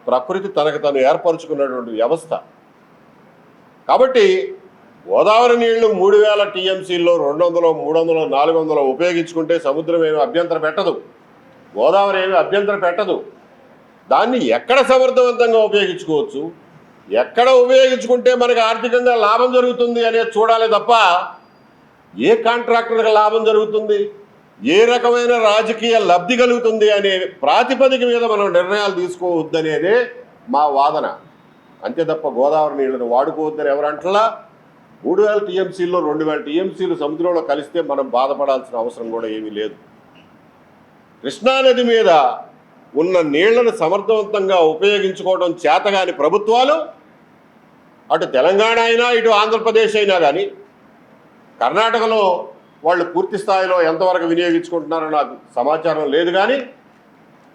ప్రకృతి తనకు తను ఏర్పరచుకున్నటువంటి వ్యవస్థ. కాబట్టి గోదావరి నీళ్లు 3,000 టీఎంసీల్లో 200, 300, 400 ఉపయోగించుకుంటే సముద్రం ఏమి అభ్యంతరం పెట్టదు, గోదావరి ఏమి అభ్యంతరం పెట్టదు. దాన్ని ఎక్కడ సమర్థవంతంగా ఉపయోగించుకోవచ్చు, ఎక్కడ ఉపయోగించుకుంటే మనకు ఆర్థికంగా లాభం జరుగుతుంది అనేది చూడాలి తప్ప ఏ కాంట్రాక్టర్కి లాభం జరుగుతుంది, ఏ రకమైన రాజకీయ లబ్ధి కలుగుతుంది అనే ప్రాతిపదిక మీద మనం నిర్ణయాలు తీసుకోవద్దనేదే మా వాదన. అంతే తప్ప గోదావరి నీళ్లను వాడుకోవద్దని ఎవరంటలా. 3,000 టీఎంసీల్లో 2,000 టీఎంసీలు సముద్రంలో కలిస్తే మనం బాధపడాల్సిన అవసరం కూడా ఏమీ లేదు. కృష్ణానది మీద ఉన్న నీళ్లను సమర్థవంతంగా ఉపయోగించుకోవడం చేతగాని ప్రభుత్వాలు, అటు తెలంగాణ అయినా ఇటు ఆంధ్రప్రదేశ్ అయినా కానీ, కర్ణాటకలో వాళ్ళు పూర్తి స్థాయిలో ఎంతవరకు వినియోగించుకుంటున్నారో నాకు సమాచారం లేదు. కానీ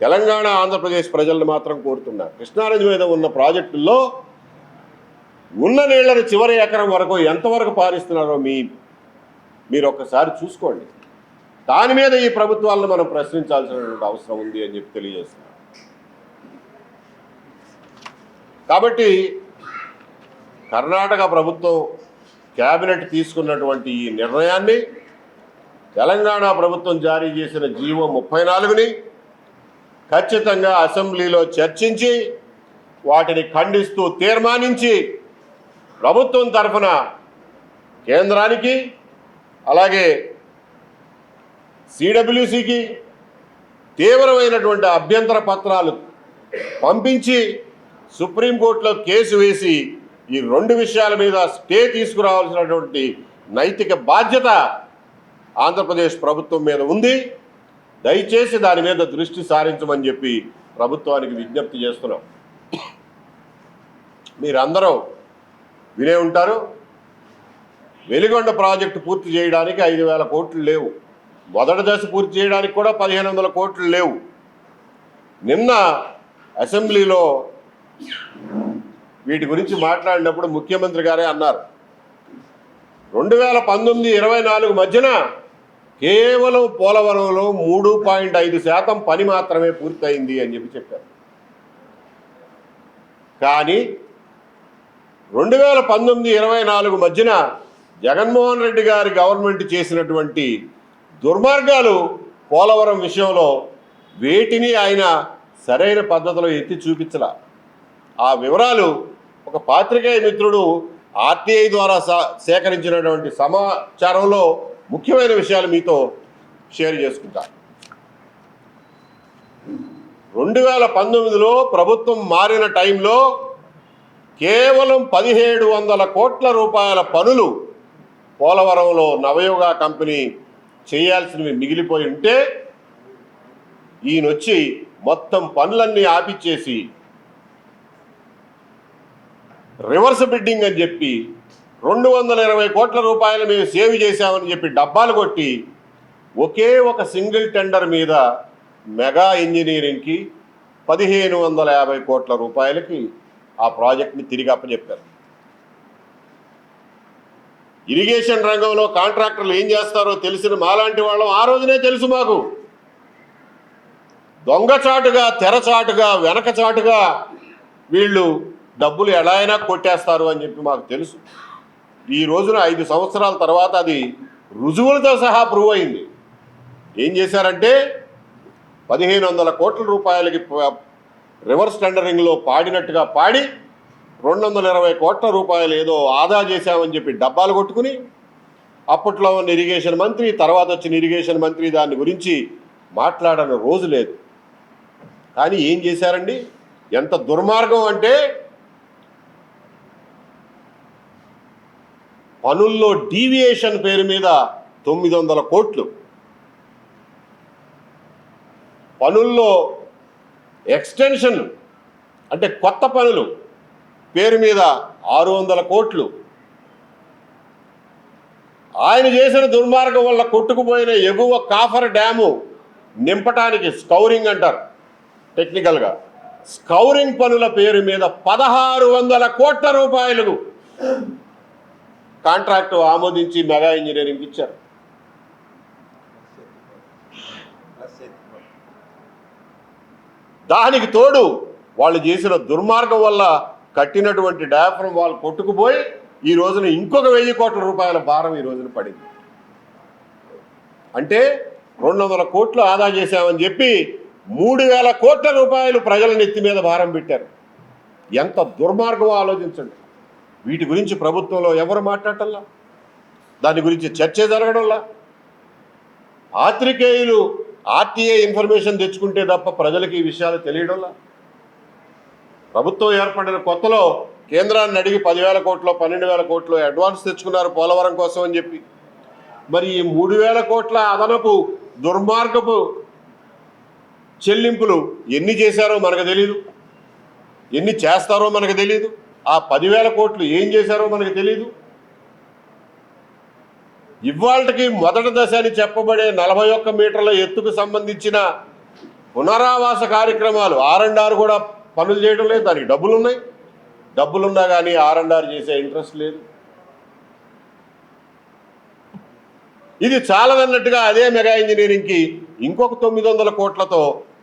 తెలంగాణ, ఆంధ్రప్రదేశ్ ప్రజలను మాత్రం కోరుతున్నారు, కృష్ణానది మీద ఉన్న ప్రాజెక్టుల్లో ఉన్న నీళ్లను చివరి ఎకరం వరకు ఎంతవరకు పారిస్తున్నారో మీరు ఒక్కసారి చూసుకోండి. దాని మీద ఈ ప్రభుత్వాలను మనం ప్రశ్నించాల్సినటువంటి అవసరం ఉంది అని చెప్పి తెలియజేస్తున్నాం. కాబట్టి కర్ణాటక ప్రభుత్వం కేబినెట్ తీసుకున్నటువంటి ఈ నిర్ణయాన్ని, తెలంగాణ ప్రభుత్వం జారీ చేసిన జీవో 34ని ఖచ్చితంగా అసెంబ్లీలో చర్చించి వాటిని ఖండిస్తూ తీర్మానించి ప్రభుత్వం తరఫున కేంద్రానికి అలాగే సిడబ్ల్యూసికి తీవ్రమైనటువంటి అభ్యంతర పత్రాలు పంపించి సుప్రీంకోర్టులో కేసు వేసి ఈ 2 విషయాల మీద స్టే తీసుకురావాల్సినటువంటి నైతిక బాధ్యత ఆంధ్రప్రదేశ్ ప్రభుత్వం మీద ఉంది. దయచేసి దాని మీద దృష్టి సారించమని చెప్పి ప్రభుత్వానికి విజ్ఞప్తి చేస్తున్నాం. మీరందరూ వినే ఉంటారు, వెలిగొండ ప్రాజెక్టు పూర్తి చేయడానికి 5,000 కోట్లు లేవు. మొదటి దశ పూర్తి చేయడానికి కూడా 1,500 కోట్లు లేవు. నిన్న అసెంబ్లీలో వీటి గురించి మాట్లాడినప్పుడు ముఖ్యమంత్రి గారే అన్నారు, 2019-24 మధ్యన కేవలం పోలవరంలో 3.5% పని మాత్రమే పూర్తయింది అని చెప్పారు. కానీ 2019-24 మధ్యన జగన్మోహన్ రెడ్డి గారి గవర్నమెంట్ చేసినటువంటి దుర్మార్గాలు పోలవరం విషయంలో వేటిని ఆయన సరైన పద్ధతిలో ఎత్తి చూపించలా. ఆ వివరాలు ఒక పాత్రికేయ మిత్రుడు ఆర్టీఐ ద్వారా సేకరించినటువంటి సమాచారంలో ముఖ్యమైన విషయాలు మీతో షేర్ చేసుకుంటా. 2019లో ప్రభుత్వం మారిన టైంలో కేవలం 1,700 కోట్ల రూపాయల పనులు పోలవరంలో నవయోగ కంపెనీ చేయాల్సినవి మిగిలిపోయి ఉంటే ఈయనొచ్చి మొత్తం పనులన్నీ ఆపిచ్చేసి రివర్స్ బిడ్డింగ్ అని చెప్పి 220 కోట్ల రూపాయలు మేము సేవ్ చేశామని చెప్పి డబ్బాలు కొట్టి ఒకే ఒక సింగిల్ టెండర్ మీద మెగా ఇంజనీరింగ్కి 1,550 కోట్ల రూపాయలకి ఆ ప్రాజెక్ట్ని తిరిగి అప్పచెప్పారు. ఇరిగేషన్ రంగంలో కాంట్రాక్టర్లు ఏం చేస్తారో తెలిసిన మాలాంటి వాళ్ళం ఆ రోజునే తెలుసు మాకు. దొంగచాటుగా, తెరచాటుగా, వెనకచాటుగా వీళ్ళు డబ్బులు ఎలా అయినా కొట్టేస్తారు అని చెప్పి మాకు తెలుసు. ఈ రోజున 5 సంవత్సరాల తర్వాత అది రుజువులతో సహా ప్రూవ్ అయింది. ఏం చేశారంటే 1,500 కోట్ల రూపాయలకి రివర్స్ టెండరింగ్లో పాడినట్టుగా పాడి 220 కోట్ల రూపాయలు ఏదో ఆదా చేశామని చెప్పి డబ్బాలు కొట్టుకుని అప్పట్లో ఉన్న ఇరిగేషన్ మంత్రి, తర్వాత వచ్చిన ఇరిగేషన్ మంత్రి దాని గురించి మాట్లాడని రోజు లేదు. కానీ ఏం చేశారండి, ఎంత దుర్మార్గం అంటే పనుల్లో డీవియేషన్ పేరు మీద 900 కోట్లు, పనుల్లో ఎక్స్టెన్షన్ అంటే కొత్త పనులు పేరు మీద 600 కోట్లు. ఆయన చేసిన దుర్మార్గం వల్ల కొట్టుకుపోయిన ఎగువ కాఫర్ డ్యాము నింపటానికి స్కౌరింగ్ అంటారు టెక్నికల్గా, స్కౌరింగ్ పనుల పేరు మీద 1,600 కోట్ల రూపాయలు కాంట్రాక్టు ఆమోదించి మెగా ఇంజనీరింగ్ ఇచ్చారు. దానికి తోడు వాళ్ళు చేసిన దుర్మార్గం వల్ల కట్టినటువంటి డయాఫ్రమ్ వాళ్ళు కొట్టుకుపోయి ఈ రోజున ఇంకొక 1,000 కోట్ల రూపాయల భారం ఈ రోజున పడింది. అంటే 200 కోట్లు ఆదా చేశామని చెప్పి 3,000 కోట్ల రూపాయలు ప్రజల నెత్తి మీద భారం పెట్టారు. ఎంత దుర్మార్గం ఆలోచించండి. వీటి గురించి ప్రభుత్వంలో ఎవరు మాట్లాడటంలా, దాని గురించి చర్చ జరగడంలా. పాత్రికేయులు ఆర్టీఐ ఇన్ఫర్మేషన్ తెచ్చుకుంటే తప్ప ప్రజలకు ఈ విషయాలు తెలియడంలా. ప్రభుత్వం ఏర్పడిన కొత్తలో కేంద్రాన్ని అడిగి 10,000 కోట్లు 12,000 కోట్లు అడ్వాన్స్ తెచ్చుకున్నారు పోలవరం కోసం అని చెప్పి. మరి ఈ 3,000 కోట్ల అదనపు దుర్మార్గపు చెల్లింపులు ఎన్ని చేశారో మనకు తెలియదు, ఎన్ని చేస్తారో మనకు తెలియదు. ఆ 10,000 కోట్లు ఏం చేశారో మనకు తెలియదు. ఇవాళకి మొదటి దశ అని చెప్పబడే 41 మీటర్ల ఎత్తుకు సంబంధించిన పునరావాస కార్యక్రమాలు R&R కూడా పనులు చేయడం లేదు. దానికి డబ్బులున్నాయి, డబ్బులున్నా కానీ R&R చేసే ఇంట్రెస్ట్ లేదు. ఇది చాలదన్నట్టుగా అదే మెగా ఇంజనీరింగ్కి ఇంకొక 900 కోట్లతో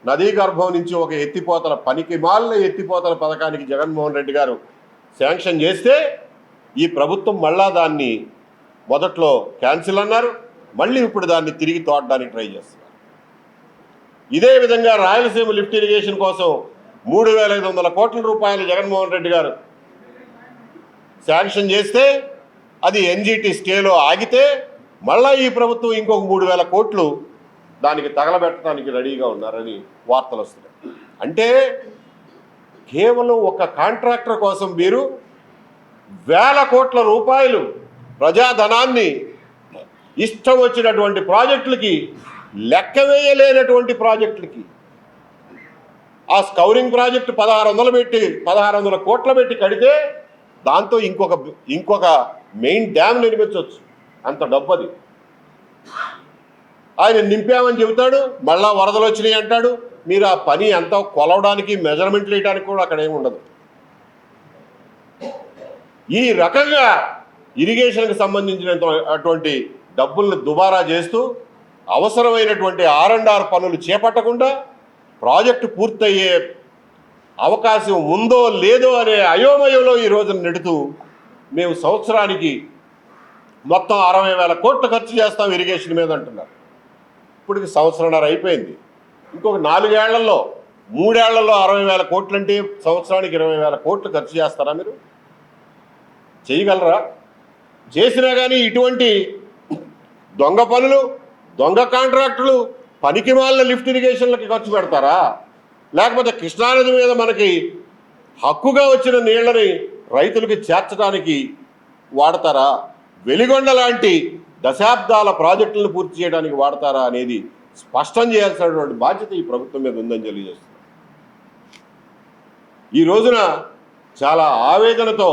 నదీ గర్భం నుంచి ఒక ఎత్తిపోతల పనికి మాలిన ఎత్తిపోతల పథకానికి జగన్మోహన్ రెడ్డి గారు శాంక్షన్ చేస్తే ఈ ప్రభుత్వం మళ్ళా దాన్ని మొదట్లో క్యాన్సిల్ అన్నారు, మళ్ళీ ఇప్పుడు దాన్ని తిరిగి తోడడానికి ట్రై చేస్తున్నారు. ఇదే విధంగా రాయలసీమ లిఫ్ట్ ఇరిగేషన్ కోసం 3,500 కోట్ల రూపాయలు జగన్మోహన్ రెడ్డి గారు శాంక్షన్ చేస్తే అది ఎన్జీటీ స్టేలో ఆగితే మళ్ళా ఈ ప్రభుత్వం ఇంకొక 3,000 కోట్లు దానికి తగలబెట్టడానికి రెడీగా ఉన్నారని వార్తలు వస్తున్నాయి. అంటే కేవలం ఒక కాంట్రాక్టర్ కోసం మీరు 1,000 కోట్ల రూపాయలు ప్రజాధనాన్ని ఇష్టం వచ్చినటువంటి ప్రాజెక్టులకి, లెక్క వేయలేనటువంటి ప్రాజెక్టులకి, ఆ స్కౌరింగ్ ప్రాజెక్టు 1,600 కోట్లు పెట్టి కడితే దాంతో ఇంకొక మెయిన్ డ్యామ్ నిర్మించవచ్చు, అంత డబ్బు అది. ఆయన నింపామని చెబుతాడు, మళ్ళా వరదలు వచ్చినాయి అంటాడు. మీరు ఆ పని అంతా కొలవడానికి మెజర్మెంట్లు వేయడానికి కూడా అక్కడ ఏమి ఉండదు. ఈ రకంగా ఇరిగేషన్కి సంబంధించిన అటువంటి డబ్బులను దుబారా చేస్తూ అవసరమైనటువంటి R&R పనులు చేపట్టకుండా ప్రాజెక్టు పూర్తయ్యే అవకాశం ఉందో లేదో అనే అయోమయంలో ఈ రోజున నెడుతూ మేము సంవత్సరానికి మొత్తం 60,000 కోట్లు ఖర్చు చేస్తాం ఇరిగేషన్ మీద అంటున్నారు. ఇప్పటికి సంవత్సరంన్నర అయిపోయింది. ఇంకొక 4 ఏళ్లలో 3 ఏళ్లలో 60,000 కోట్లు అంటే సంవత్సరానికి 20,000 కోట్లు ఖర్చు చేస్తారా? మీరు చేయగలరా? చేసినా కానీ ఇటువంటి దొంగ పనులు, దొంగ కాంట్రాక్టులు, పనికిమాలిన లిఫ్ట్ ఇరిగేషన్లకి ఖర్చు పెడతారా? లేకపోతే కృష్ణానది మీద మనకి హక్కుగా వచ్చిన నీళ్ళని రైతులకి చేర్చడానికి వాడతారా? వెలిగొండ లాంటి దశాబ్దాల ప్రాజెక్టులను పూర్తి చేయడానికి వాడతారా అనేది స్పష్టం చేయాల్సినటువంటి బాధ్యత ఈ ప్రభుత్వం మీద ఉందని తెలియజేస్తుంది. ఈ రోజున చాలా ఆవేదనతో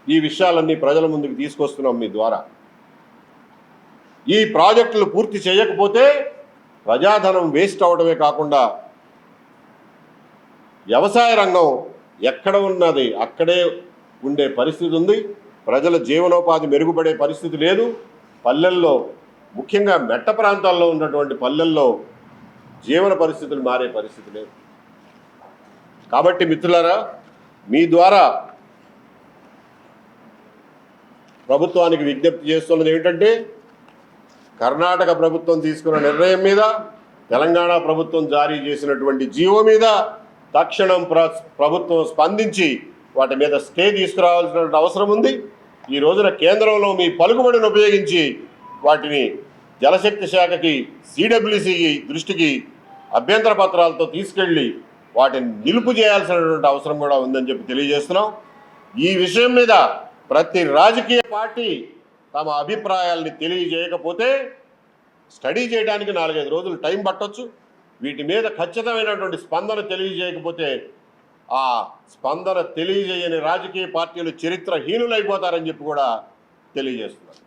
ఈ విషయాలన్నీ ప్రజల ముందుకు తీసుకొస్తున్నాం మీ ద్వారా. ఈ ప్రాజెక్టులు పూర్తి చేయకపోతే ప్రజాధనం వేస్ట్ అవడమే కాకుండా వ్యవసాయ రంగం ఎక్కడ ఉన్నది అక్కడే ఉండే పరిస్థితి ఉంది. ప్రజల జీవనోపాధి మెరుగుపడే పరిస్థితి లేదు. పల్లెల్లో, ముఖ్యంగా మెట్ట ప్రాంతాల్లో ఉన్నటువంటి పల్లెల్లో జీవన పరిస్థితులు మారే పరిస్థితి లేదు. కాబట్టి మిత్రులారా, మీ ద్వారా ప్రభుత్వానికి విజ్ఞప్తి చేస్తున్నది ఏమిటంటే, కర్ణాటక ప్రభుత్వం తీసుకున్న నిర్ణయం మీద, తెలంగాణ ప్రభుత్వం జారీ చేసినటువంటి జీవో మీద తక్షణం ప్రభుత్వం స్పందించి వాటి మీద స్టే తీసుకురావాల్సిన అవసరం ఉంది. ఈ రోజున కేంద్రంలో మీ పలుకుబడిని ఉపయోగించి వాటిని జలశక్తి శాఖకి, CWCకి దృష్టికి అభ్యంతర పత్రాలతో తీసుకెళ్ళి వాటిని నిలుపు చేయాల్సినటువంటి అవసరం కూడా ఉందని చెప్పి తెలియజేస్తున్నాం. ఈ విషయం మీద ప్రతి రాజకీయ పార్టీ తమ అభిప్రాయాల్ని తెలియజేయకపోతే స్టడీ చేయడానికి 4-5 రోజులు టైం పట్టొచ్చు. వీటి మీద ఖచ్చితమైనటువంటి స్పందన తెలియజేయకపోతే ఆ స్పందన తెలియజేయని రాజకీయ పార్టీలు చరిత్రహీనులైపోతారని చెప్పి కూడా తెలియజేస్తున్నారు.